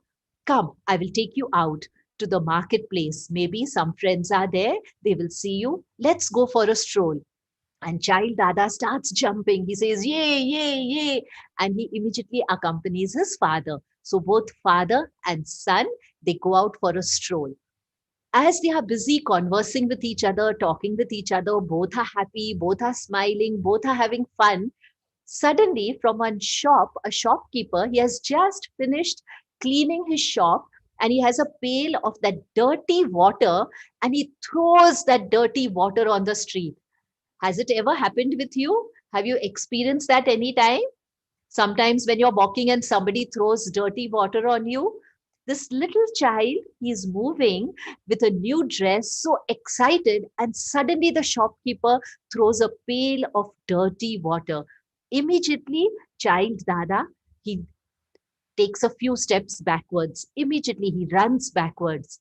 come, I will take you out to the marketplace. Maybe some friends are there. They will see you. Let's go for a stroll. And child Dada starts jumping. He says, yay, yay, yay. And he immediately accompanies his father. So both father and son, they go out for a stroll. As they are busy conversing with each other, talking with each other, both are happy, both are smiling, both are having fun. Suddenly, from one shop, a shopkeeper, he has just finished cleaning his shop and he has a pail of that dirty water and he throws that dirty water on the street. Has it ever happened with you? Have you experienced that any time? Sometimes when you're walking and somebody throws dirty water on you, this little child, he's moving with a new dress, so excited, and suddenly the shopkeeper throws a pail of dirty water. Immediately, child Dada, he takes a few steps backwards. Immediately, he runs backwards.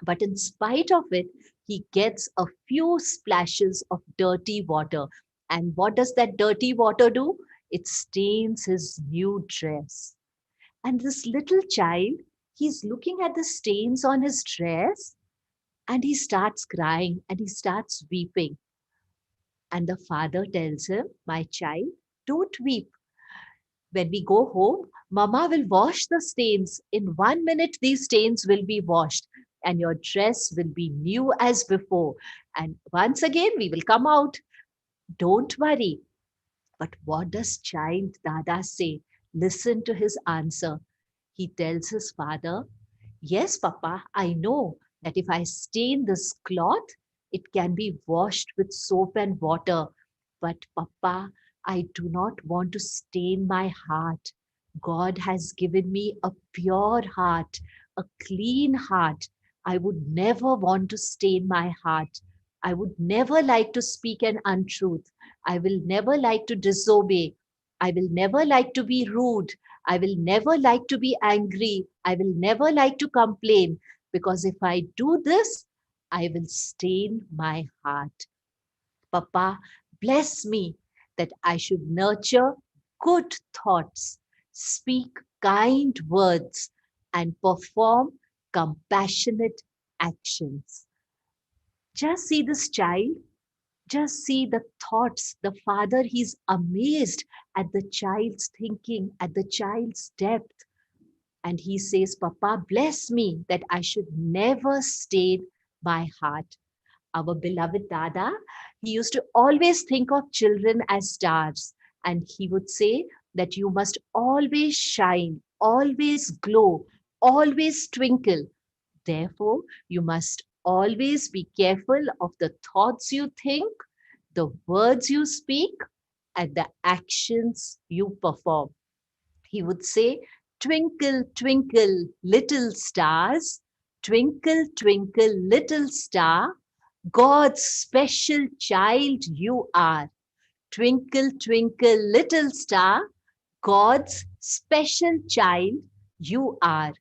But in spite of it, he gets a few splashes of dirty water. And what does that dirty water do? It stains his new dress. And this little child, he's looking at the stains on his dress and he starts crying and he starts weeping. And the father tells him, my child, don't weep. When we go home, Mama will wash the stains. In 1 minute, these stains will be washed and your dress will be new as before. And once again, we will come out. Don't worry. But what does child Dada say? Listen to his answer. He tells his father, yes, Papa, I know that if I stain this cloth, it can be washed with soap and water. But Papa, I do not want to stain my heart. God has given me a pure heart, a clean heart. I would never want to stain my heart. I would never like to speak an untruth. I will never like to disobey. I will never like to be rude. I will never like to be angry. I will never like to complain. Because if I do this, I will stain my heart. Papa, bless me that I should nurture good thoughts, speak kind words, and perform compassionate actions. Just see this child. Just see the thoughts. The father, he's amazed at the child's thinking, at the child's depth. And he says, Papa, bless me that I should never stain my heart. Our beloved Dada, he used to always think of children as stars. And he would say that you must always shine, always glow, always twinkle. Therefore, you must always be careful of the thoughts you think, the words you speak, and the actions you perform. He would say, twinkle, twinkle, little stars, twinkle, twinkle, little star, God's special child you are. Twinkle, twinkle, little star, God's special child you are.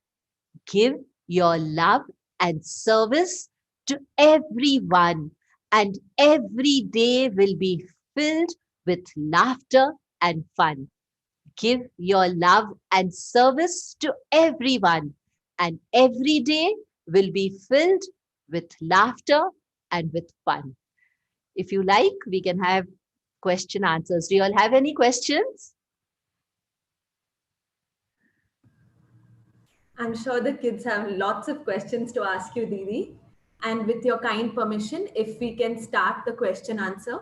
Give your love and service to everyone, and every day will be filled with laughter and fun. Give your love and service to everyone, and every day will be filled with laughter and with fun. If you like, we can have question answers. Do you all have any questions? I'm sure the kids have lots of questions to ask you, Didi. And with your kind permission, if we can start the question answer.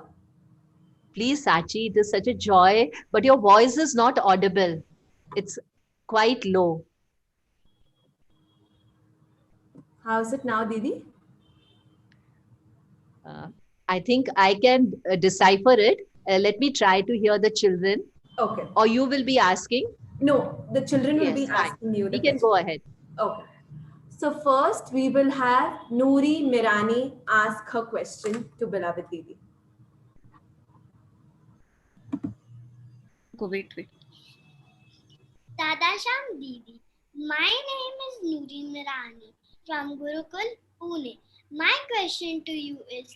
Please, Sachi, it is such a joy, but your voice is not audible. It's quite low. How's it now, Didi? Uh, I think I can decipher it. Let me try to hear the children. Okay. Or you will be asking? No, the children will Yes, be fine. asking you the We can question. go ahead. Okay. So first, we will have Noori Mirani ask her question to beloved Didi. Go, wait. Dada Sham Didi. My name is Nooreen Mirani from Gurukul, Pune. My question to you is,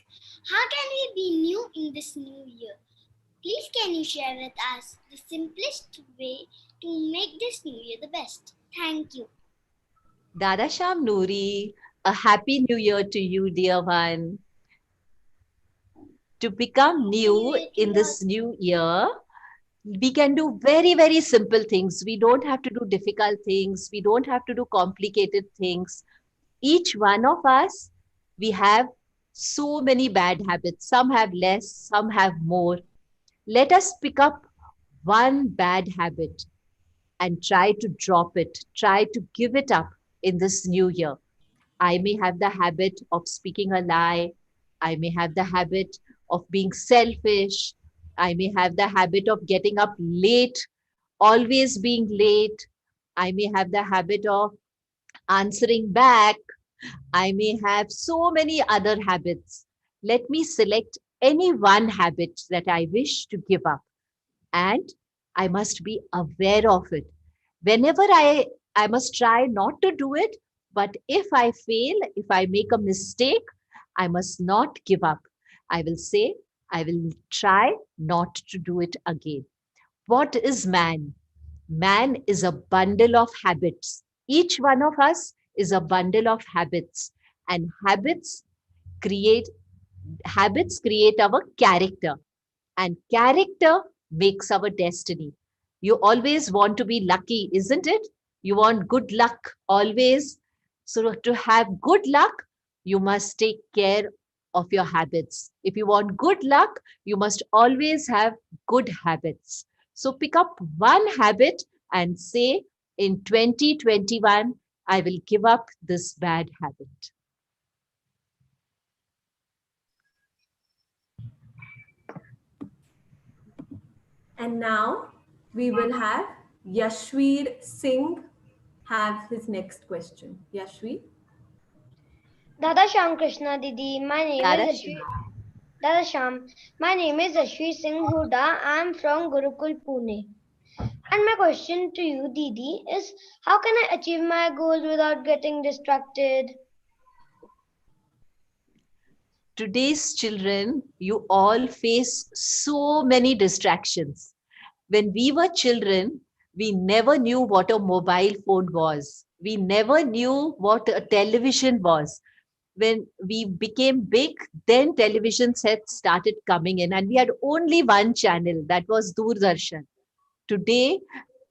how can we be new in this new year? Please can you share with us the simplest way to make this new year the best? Thank you. Dada Sham Noori, a happy new year to you, dear one. To become new in this new year, we can do very, very simple things. We don't have to do difficult things. We don't have to do complicated things. Each one of us, we have so many bad habits. Some have less, some have more. Let us pick up one bad habit and try to drop it, try to give it up in this new year. I may have the habit of speaking a lie. I may have the habit of being selfish. I may have the habit of getting up late, always being late. I may have the habit of answering back. I may have so many other habits. Let me select any one habit that I wish to give up, and I must be aware of it. Whenever I must try not to do it, but if I fail, if I make a mistake, I must not give up. I will say, I will try not to do it again. What is man? Man is a bundle of habits. Each one of us is a bundle of habits, and create habits create our character, and character makes our destiny. You always want to be lucky, isn't it? You want good luck always. So, to have good luck, you must take care of your habits. If you want good luck, you must always have good habits. So, pick up one habit and say, in 2021, I will give up this bad habit. And now we will have Yashveer Singh have his next question. Yashveer. Dada Sham Krishna Didi, my name Dada is Ashwi. Dada Sham, my name is Ashwi Singh Huda. I am from Gurukul, Pune. And my question to you, Didi, is how can I achieve my goals without getting distracted? Today's children, you all face so many distractions. When we were children, we never knew what a mobile phone was. We never knew what a television was. When we became big, then television sets started coming in, and we had only one channel, that was Doordarshan. Today,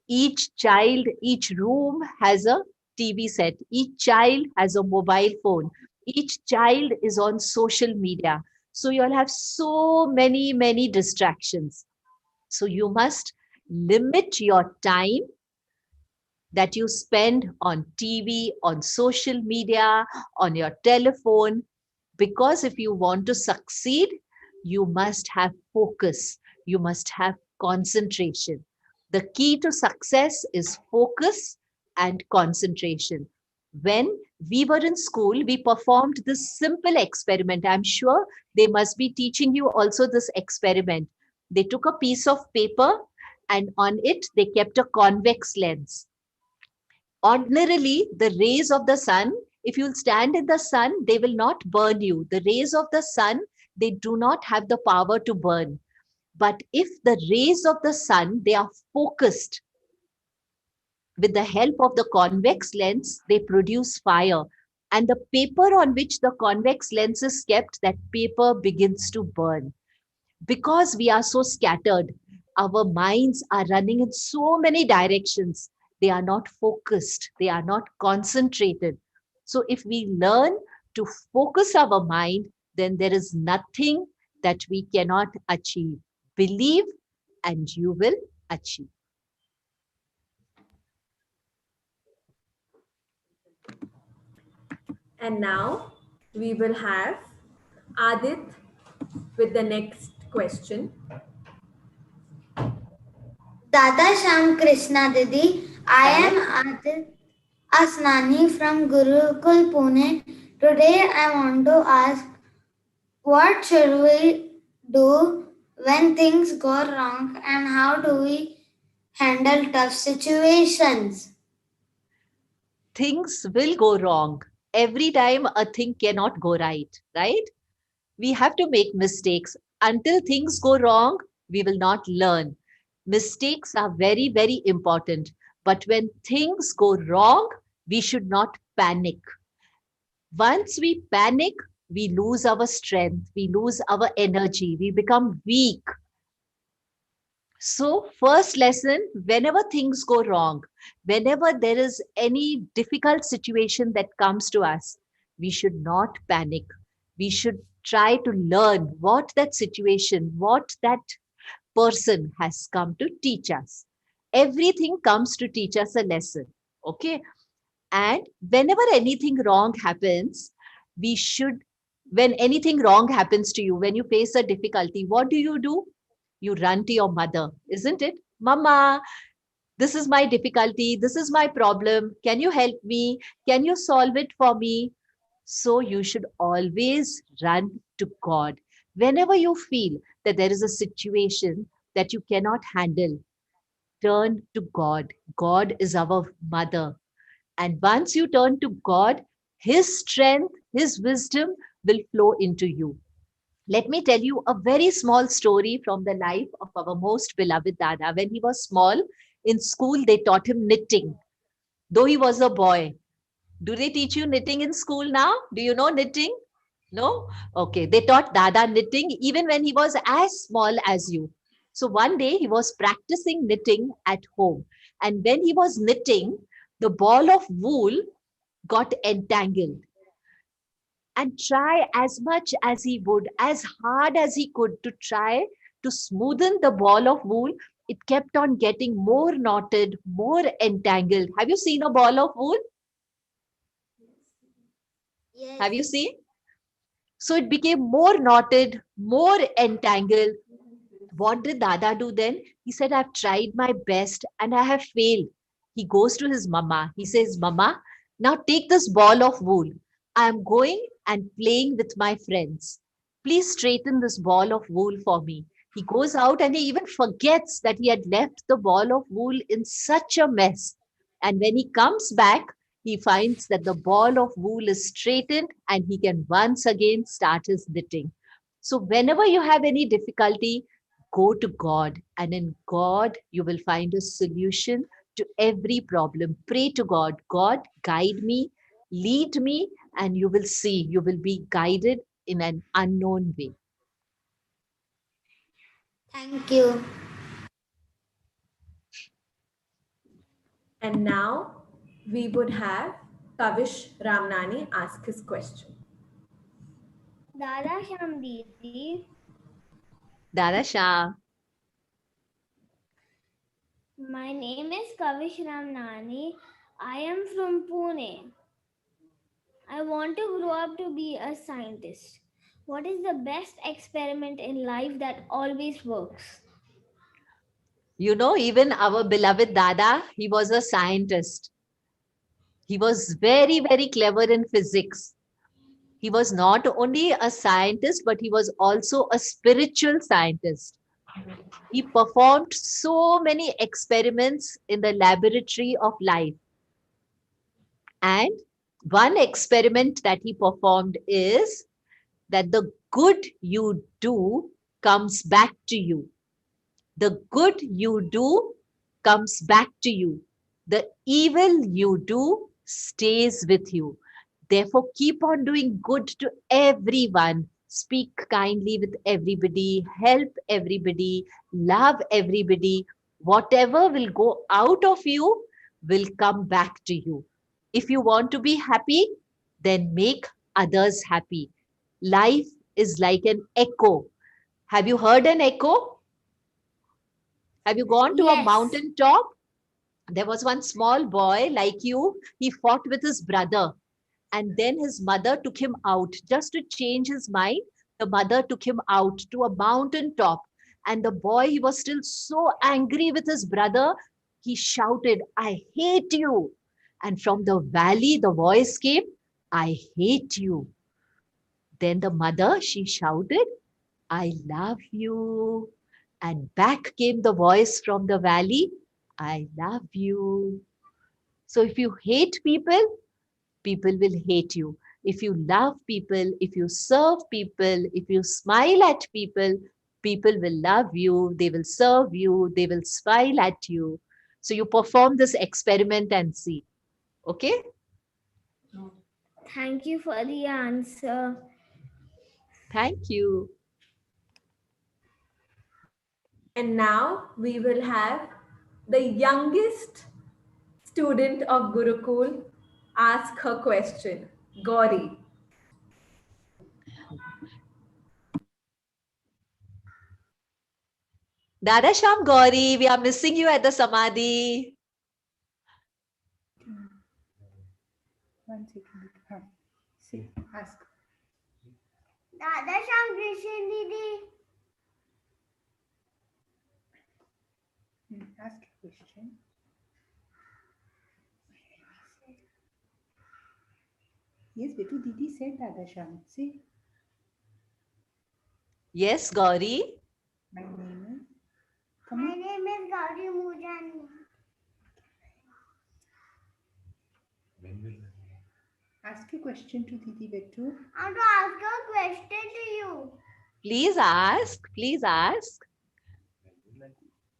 each child, each room has a TV set, each child has a mobile phone, each child is on social media. So you'll have so many, many distractions. So you must limit your time that you spend on TV, on social media, on your telephone. Because if you want to succeed, you must have focus, you must have concentration. The key to success is focus and concentration. When we were in school, we performed this simple experiment. I'm sure they must be teaching you also this experiment. They took a piece of paper and on it they kept a convex lens. Ordinarily, the rays of the sun, if you'll stand in the sun, they will not burn you. The rays of the sun, they do not have the power to burn. But if the rays of the sun, they are focused, with the help of the convex lens, they produce fire. And the paper on which the convex lens is kept, that paper begins to burn. Because we are so scattered, our minds are running in so many directions. They are not focused, they are not concentrated. So, if we learn to focus our mind, then there is nothing that we cannot achieve. Believe and you will achieve. And now we will have Adit with the next question. Dada Sham Krishna Didi, I am Adit Asnani from Gurukul Pune. Today I want to ask, what should we do when things go wrong and how do we handle tough situations? Things will go wrong. Every time a thing cannot go right? We have to make mistakes. Until things go wrong, we will not learn. Mistakes are very, very important. But when things go wrong, we should not panic. Once we panic, we lose our strength, we lose our energy, we become weak. So, first lesson, whenever things go wrong, whenever there is any difficult situation that comes to us, we should not panic. We should try to learn what that situation, what that person has come to teach us. Everything comes to teach us a lesson. Okay. And whenever anything wrong happens, we should, when anything wrong happens to you, when you face a difficulty, what do? You run to your mother, isn't it? Mama, this is my difficulty. This is my problem. Can you help me? Can you solve it for me? So you should always run to God. Whenever you feel that there is a situation that you cannot handle, turn to God. God is our mother. And once you turn to God, His strength, His wisdom will flow into you. Let me tell you a very small story from the life of our most beloved Dada. When he was small, in school, they taught him knitting, though he was a boy. Do they teach you knitting in school now? Do you know knitting? No? Okay. They taught Dada knitting even when he was as small as you. So one day he was practicing knitting at home. And when he was knitting, the ball of wool got entangled. And try as much as he would, as hard as he could, to try to smoothen the ball of wool, it kept on getting more knotted, more entangled. Have you seen a ball of wool? Yes. Have you seen? So it became more knotted, more entangled. What did Dada do then? He said, I've tried my best and I have failed. He goes to his mama. He says, Mama, now take this ball of wool. I am going and playing with my friends. Please straighten this ball of wool for me. He goes out and he even forgets that he had left the ball of wool in such a mess. And when he comes back, he finds that the ball of wool is straightened and he can once again start his knitting. So, whenever you have any difficulty, go to God, and in God, you will find a solution to every problem. Pray to God, God, guide me, lead me, and you will see, you will be guided in an unknown way. Thank you. And now we would have Kavish Ramnani ask his question. Dada Sham Didi, Dada Shah, my name is Kavish Ramnani. I am from Pune. I want to grow up to be a scientist. What is the best experiment in life that always works? you know, even our beloved Dada, he was a scientist. He was very, very clever in physics. He was not only a scientist, but he was also a spiritual scientist. He performed so many experiments in the laboratory of life. And one experiment that he performed is that the good you do comes back to you. The good you do comes back to you. The evil you do stays with you. Therefore, keep on doing good to everyone. Speak kindly with everybody, help everybody, love everybody. Whatever will go out of you will come back to you. If you want to be happy, then make others happy. Life is like an echo. Have you heard an echo? Have you gone to a Yes. mountain top? There was one small boy like you. He fought with his brother. And then his mother took him out just to change his mind. The mother took him out to a mountain top. And the boy, he was still so angry with his brother. He shouted, I hate you. And from the valley, the voice came, I hate you. Then the mother, she shouted, I love you. And back came the voice from the valley, I love you. So if you hate people, people will hate you. If you love people, if you serve people, if you smile at people, people will love you, they will serve you, they will smile at you. So you perform this experiment and see. Okay? Thank you for the answer. Thank you. And now we will have the youngest student of Gurukul ask her question. Gauri. Dada Sham Gauri, we are missing you at the Samadhi. One second. See, ask. Dada Sham Krishna Didi. Ask a question. Yes, Betu, Didi said Dada Sham. See, Yes, Gauri. my name is. My name is Gauri Mujani. Ask a question to Didi, Betu. I want to ask a question to you. Please ask. Please ask.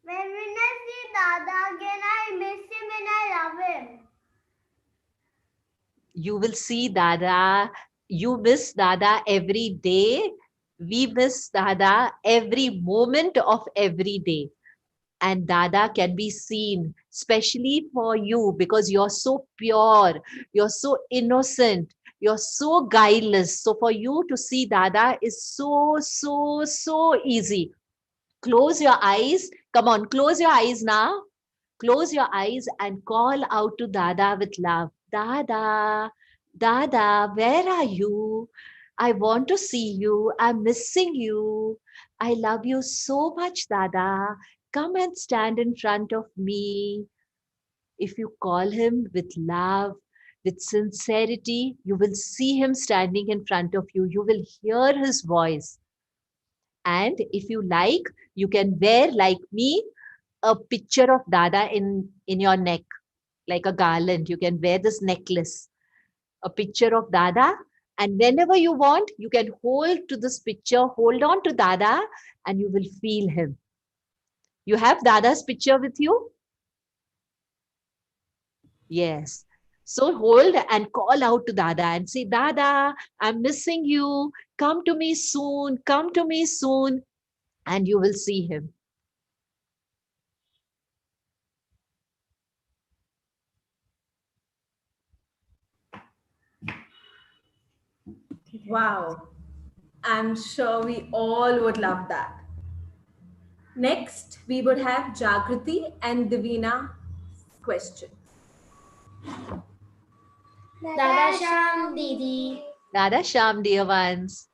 When I see Dada again, I miss him and I love him. You will see Dada. You miss Dada every day. We miss Dada every moment of every day. And Dada can be seen, especially for you, because you're so pure, you're so innocent, you're so guileless. So for you to see Dada is so easy. Close your eyes. Come on, close your eyes now. Close your eyes and call out to Dada with love. Dada, Dada, where are you? I want to see you. I'm missing you. I love you so much, Dada. Come and stand in front of me. If you call him with love, with sincerity, you will see him standing in front of you. You will hear his voice. And if you like, you can wear, like me, a picture of Dada in your neck, like a garland. You can wear this necklace, a picture of Dada. And whenever you want, you can hold to this picture, hold on to Dada, and you will feel him. You have Dada's picture with you? Yes. So hold and call out to Dada and say, Dada, I'm missing you. Come to me soon. Come to me soon. And you will see him. Wow. I'm sure we all would love that. Next, we would have Jagriti and Divina question. Dada Sham Didi. Dada Sham, dear ones.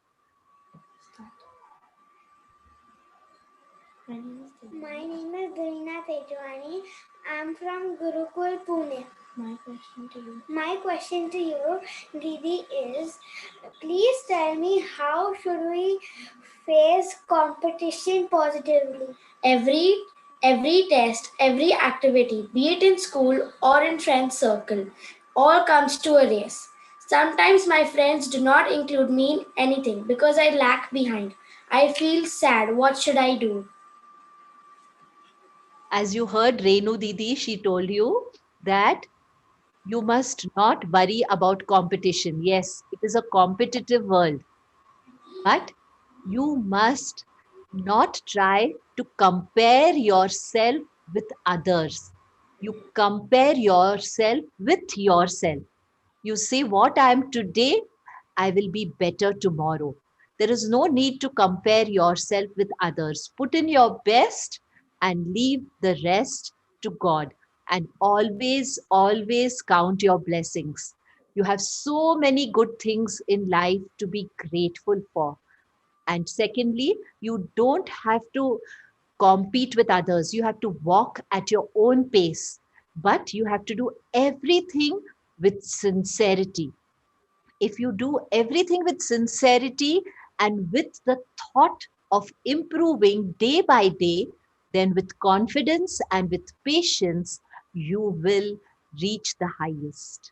My name is Garina Tejwani. I'm from Gurukul, Pune. My question to you, Didi, is please tell me how should we face competition positively? Every test, every activity, be it in school or in friends circle, all comes to a race. Sometimes my friends do not include me in anything because I lag behind. I feel sad. What should I do? As you heard Renu Didi, she told you that you must not worry about competition. Yes, it is a competitive world, but you must not try to compare yourself with others. You compare yourself with yourself. You say, what I am today, I will be better tomorrow. There is no need to compare yourself with others. Put in your best and leave the rest to God. And always count your blessings. You have so many good things in life to be grateful for. And secondly, you don't have to compete with others. You have to walk at your own pace, but you have to do everything with sincerity. If you do everything with sincerity and with the thought of improving day by day, then with confidence and with patience, you will reach the highest.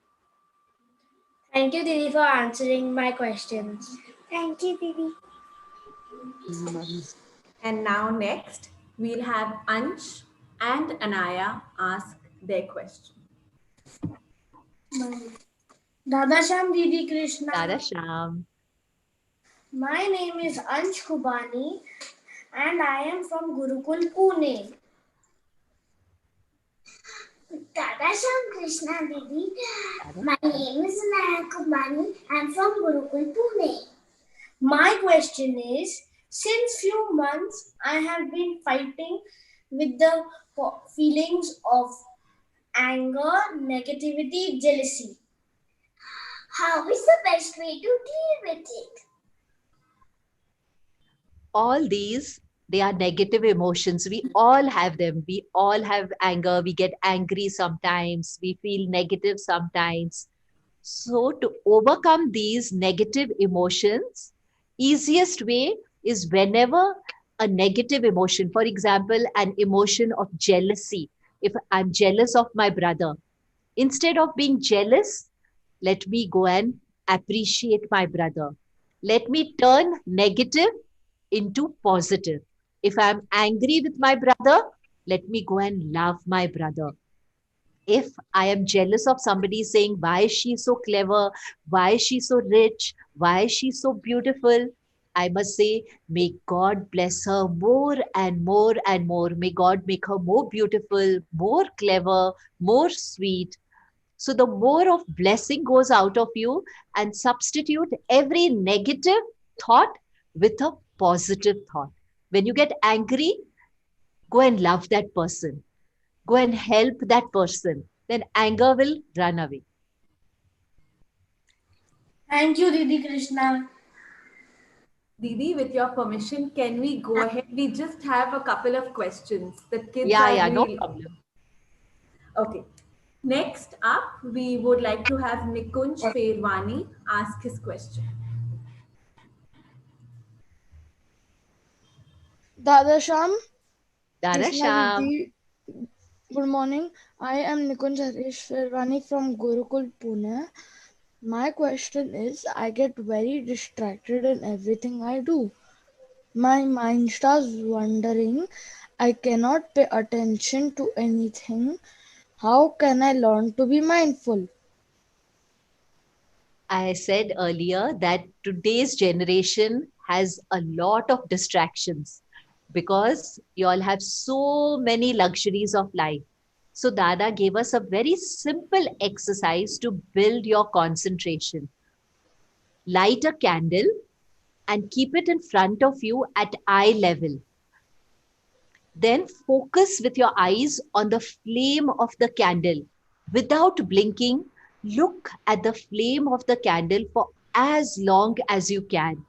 Thank you, Didi, for answering my questions. Thank you, Didi. And now next, we'll have Ansh and Anaya ask their question. Dada Sham, Didi Krishna. Dada Sham. My name is Ansh Kubani and I am from Gurukul, Pune. Dada Sham Krishna Didi. My name is Naya Kumari. I'm from Gurukul, Pune. My question is, since few months I have been fighting with the feelings of anger, negativity, jealousy. How is the best way to deal with it? All these, they are negative emotions. We all have them. We all have anger. We get angry sometimes. We feel negative sometimes. So to overcome these negative emotions, easiest way is whenever a negative emotion, for example, an emotion of jealousy. If I'm jealous of my brother, instead of being jealous, let me go and appreciate my brother. Let me turn negative into positive. If I'm angry with my brother, let me go and love my brother. If I am jealous of somebody saying, why is she so clever? Why is she so rich? Why is she so beautiful? I must say, may God bless her more and more and more. May God make her more beautiful, more clever, more sweet. So the more of blessing goes out of you, and substitute every negative thought with a positive thought. When you get angry, go and love that person. Go and help that person. Then anger will run away. Thank you, Didi Krishna. Didi, with your permission, can we go ahead? We just have a couple of questions. The kids Yeah, are no really... problem. Okay. Next up, we would like to have Nikunj Ferwani ask his question. Dada Sham, Dada Krishna Sham. Didi, good morning. I am Nikunj Ferwani from Gurukul, Pune. My question is, I get very distracted in everything I do. My mind starts wandering. I cannot pay attention to anything. How can I learn to be mindful? I said earlier that today's generation has a lot of distractions because you all have so many luxuries of life. So Dada gave us a very simple exercise to build your concentration. Light a candle and keep it in front of you at eye level. Then focus with your eyes on the flame of the candle. Without blinking, look at the flame of the candle for as long as you can.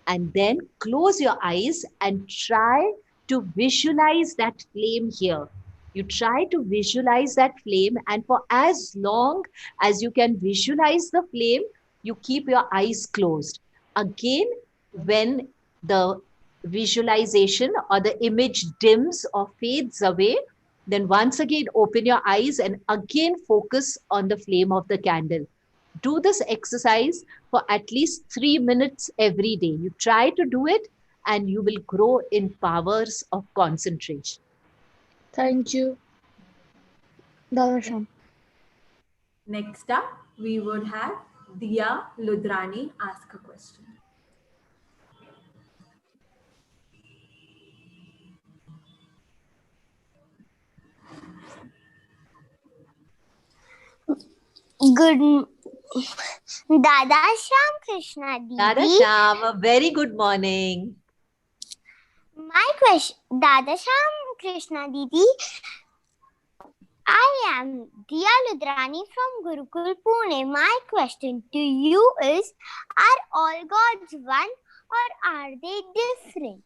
And then close your eyes and try to visualize that flame here. You try to visualize that flame, and for as long as you can visualize the flame, you keep your eyes closed. Again, when the visualization or the image dims or fades away, then once again open your eyes and again focus on the flame of the candle. Do this exercise for at least 3 minutes every day. You try to do it and you will grow in powers of concentration. Thank you. Dada Sham. Next up, we would have Dia Ludrani ask a question. Good Dada Sham Krishna Didi. Dada Sham, a very good morning. My question, Dada Sham Krishna Didi. I am Diya Ludrani from Gurukul, Pune. My question to you is, are all gods one or are they different?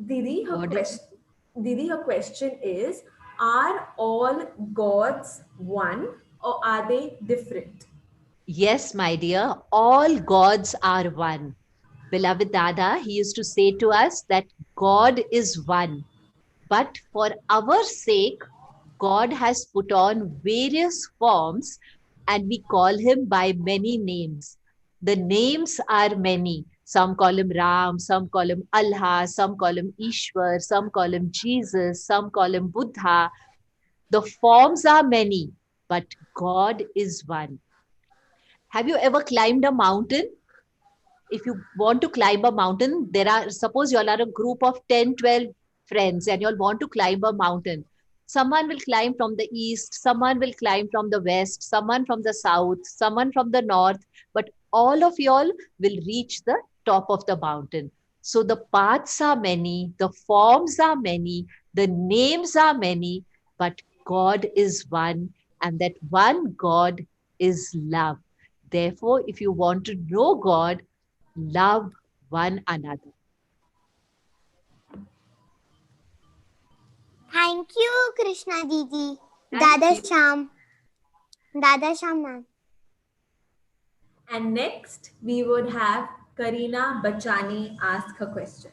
Didi, her question is, are all gods one or are they different? Yes, my dear, all gods are one. Beloved Dada, he used to say to us that God is one. But for our sake, God has put on various forms and we call him by many names. The names are many. Some call him Ram, some call him Allah, some call him Ishwar, some call him Jesus, some call him Buddha. The forms are many, but God is one. Have you ever climbed a mountain? If you want to climb a mountain, suppose you all are a group of 10, 12 friends and you all want to climb a mountain. Someone will climb from the east, someone will climb from the west, someone from the south, someone from the north, but all of you all will reach the top of the mountain. So the paths are many, the forms are many, the names are many, but God is one, and that one God is love. Therefore, if you want to know God, love one another. Thank you, Krishna Didi. Thank Dada you. Sham. Dada Sham, ma'am. And next, we would have Karina Bachani ask her question.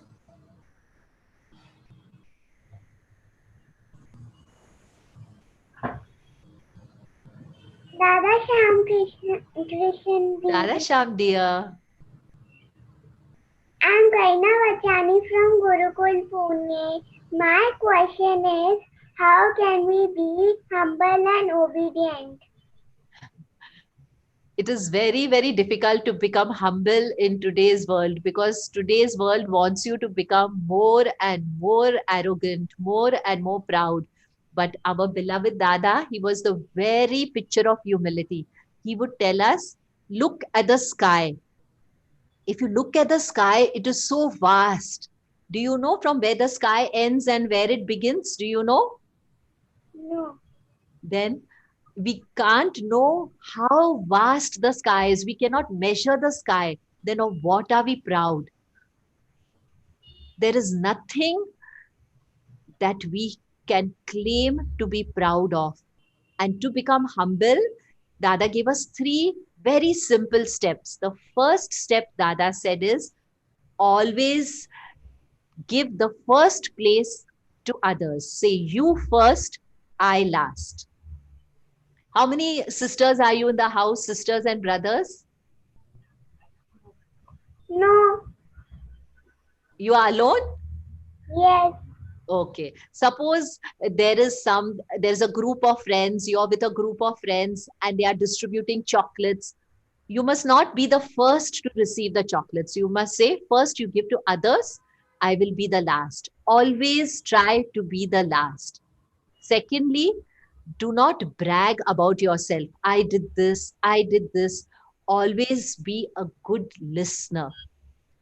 Dada Sham, Krishna Dada Sham, dear. I'm Karina Vachani from Gurukul, Pune. My question is, how can we be humble and obedient? It is very, very difficult to become humble in today's world because today's world wants you to become more and more arrogant, more and more proud. But our beloved Dada, he was the very picture of humility. He would tell us, look at the sky. If you look at the sky, it is so vast. Do you know from where the sky ends and where it begins? Do you know? No. Then we can't know how vast the sky is. We cannot measure the sky. Then of what are we proud? There is nothing that we can claim to be proud of. And to become humble, Dada gave us 3 very simple steps. The first step Dada said is always give the first place to others. Say you first, I last. How many sisters are you in the house, sisters and brothers? No. You are alone? Yes. Okay. Suppose there's a group of friends, you're with a group of friends and they are distributing chocolates. You must not be the first to receive the chocolates. You must say, first you give to others, I will be the last. Always try to be the last. Secondly, do not brag about yourself. I did this, I did this. Always be a good listener.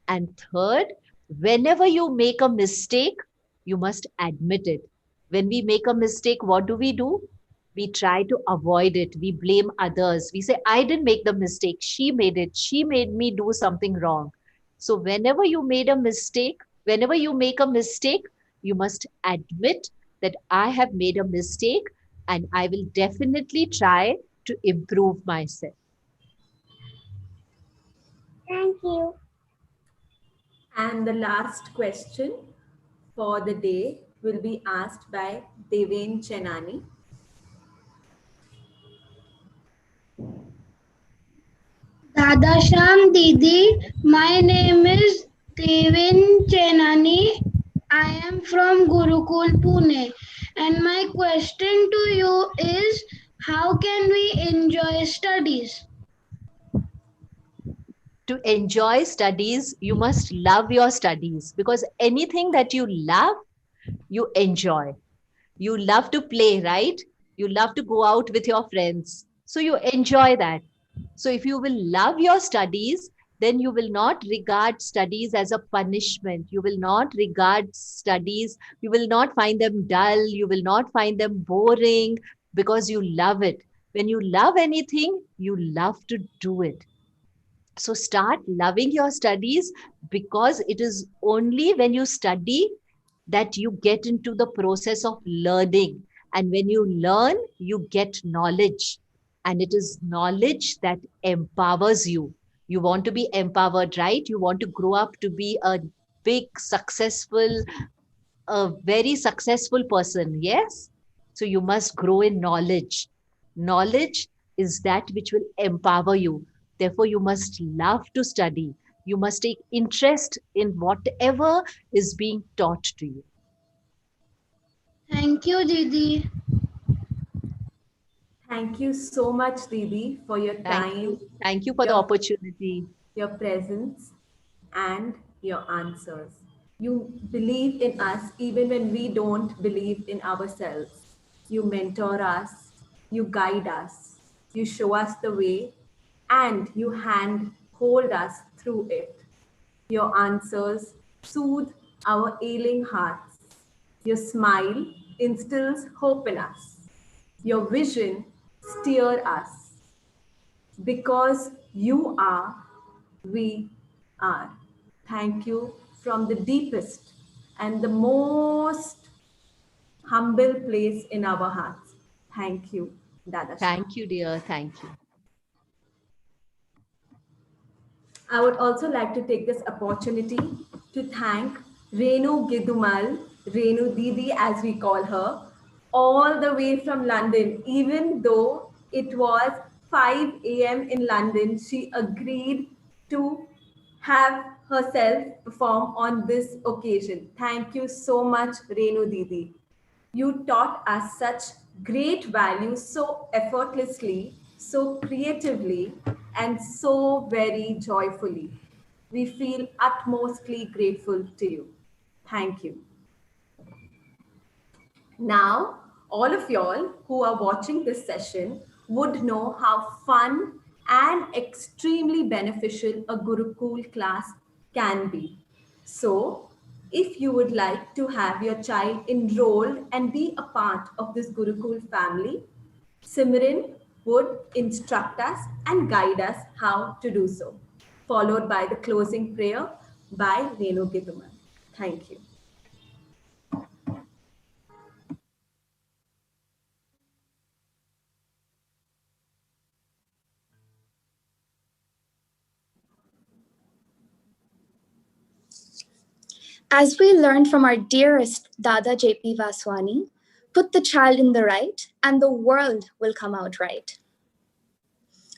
And third, whenever you make a mistake, you must admit it. When we make a mistake, what do? We try to avoid it. We blame others. We say, I didn't make the mistake. She made it. She made me do something wrong. So whenever you make a mistake, you must admit that I have made a mistake and I will definitely try to improve myself. Thank you. And the last question for the day will be asked by Deven Chenani. Dada Sham Didi, my name is Devin Chenani. I am from Gurukul, Pune. And my question to you is, how can we enjoy studies? To enjoy studies, you must love your studies because anything that you love, you enjoy. You love to play, right? You love to go out with your friends. So you enjoy that. So if you will love your studies, then you will not regard studies as a punishment. You will not regard studies, you will not find them dull, you will not find them boring because you love it. When you love anything, you love to do it. So start loving your studies because it is only when you study that you get into the process of learning. And when you learn, you get knowledge. And it is knowledge that empowers you. You want to be empowered, right? You want to grow up to be a big, successful a very successful person. Yes? So you must grow in knowledge. Knowledge is that which will empower you. Therefore, you must love to study. You must take interest in whatever is being taught to you. Thank you, Didi. Thank you so much, Didi, for your Thank time, you. Thank you for the your, opportunity. your presence, and your answers. You believe in us even when we don't believe in ourselves. You mentor us, you guide us, you show us the way, and you hand hold us through it. Your answers soothe our ailing hearts. Your smile instills hope in us. Your vision steers us. Because you are, we are. Thank you from the deepest and the most humble place in our hearts. Thank you, Dada. Thank you, dear. Thank you. I would also like to take this opportunity to thank Renu Gidoomal, Renu Didi as we call her, all the way from London. Even though it was 5 a.m. in London, she agreed to have herself perform on this occasion. Thank you so much, Renu Didi. You taught us such great values so effortlessly, so creatively, and so very joyfully. We feel utmostly grateful to you. Thank you. Now, all of y'all who are watching this session would know how fun and extremely beneficial a Gurukul class can be. So, if you would like to have your child enrolled and be a part of this Gurukul family, Simran would instruct us and guide us how to do so, followed by the closing prayer by Renu Gidoomal. Thank you. As we learned from our dearest Dada J.P. Vaswani, put the child in the right and the world will come out right.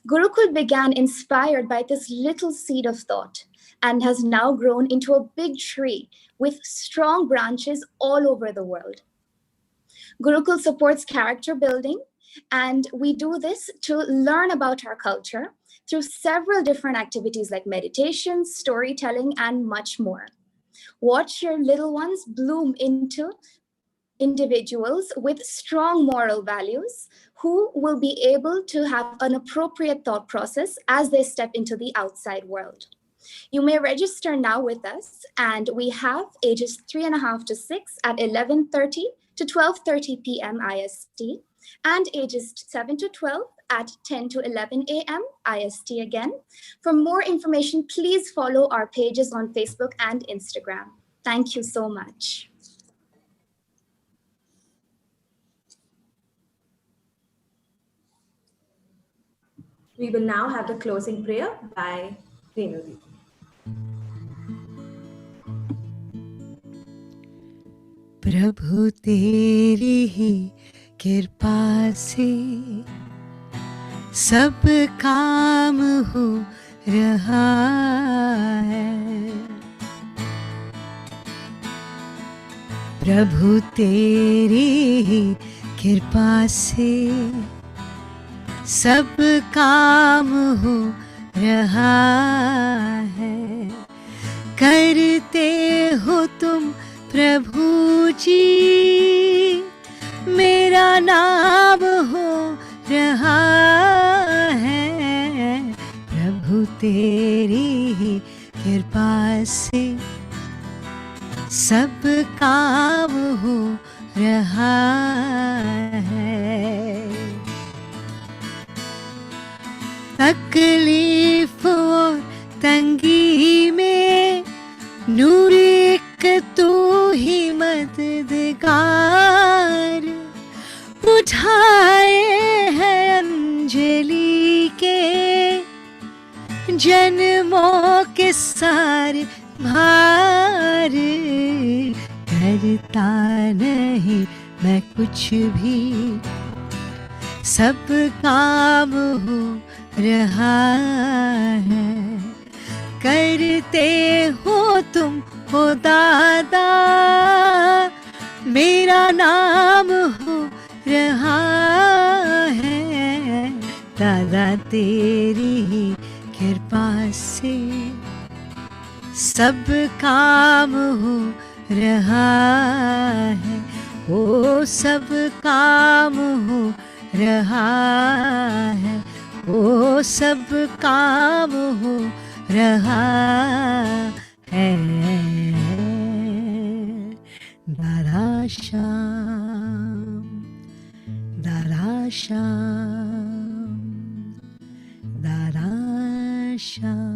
Gurukul began inspired by this little seed of thought and has now grown into a big tree with strong branches all over the world. Gurukul supports character building, and we do this to learn about our culture through several different activities like meditation, storytelling, and much more. Watch your little ones bloom into individuals with strong moral values who will be able to have an appropriate thought process as they step into the outside world. You may register now with us, and we have ages 3.5 to 6 at 11:30 to 12:30 p.m. IST, and ages 7 to 12 at 10 to 11 a.m. IST again. For more information, please follow our pages on Facebook and Instagram. Thank you so much. We will now have the closing prayer by Renu Didi. प्रभु तेरी ही कृपा से सब काम हो रहा है, प्रभु तेरी ही कृपा से सब काम हो रहा है, करते हो तुम प्रभु जी मेरा नाम हो रहा है, प्रभु तेरी ही कृपा से सब काम हो रहा है। तकलीफ और तंगी में नूर एक तू ही मददगार, उठाए हैं अंजलि के जन्मों के सारे भार, कर करता नहीं मैं कुछ भी, सब काम हो रहा है। करते हो तुम हो दादा, मेरा नाम हो रहा है। दादा तेरी ही कृपा से सब काम हो रहा है। ओ सब काम हो रहा है, ओ सब काम हो रहा है। दादा श्याम, दादा श्याम, दादा श्याम।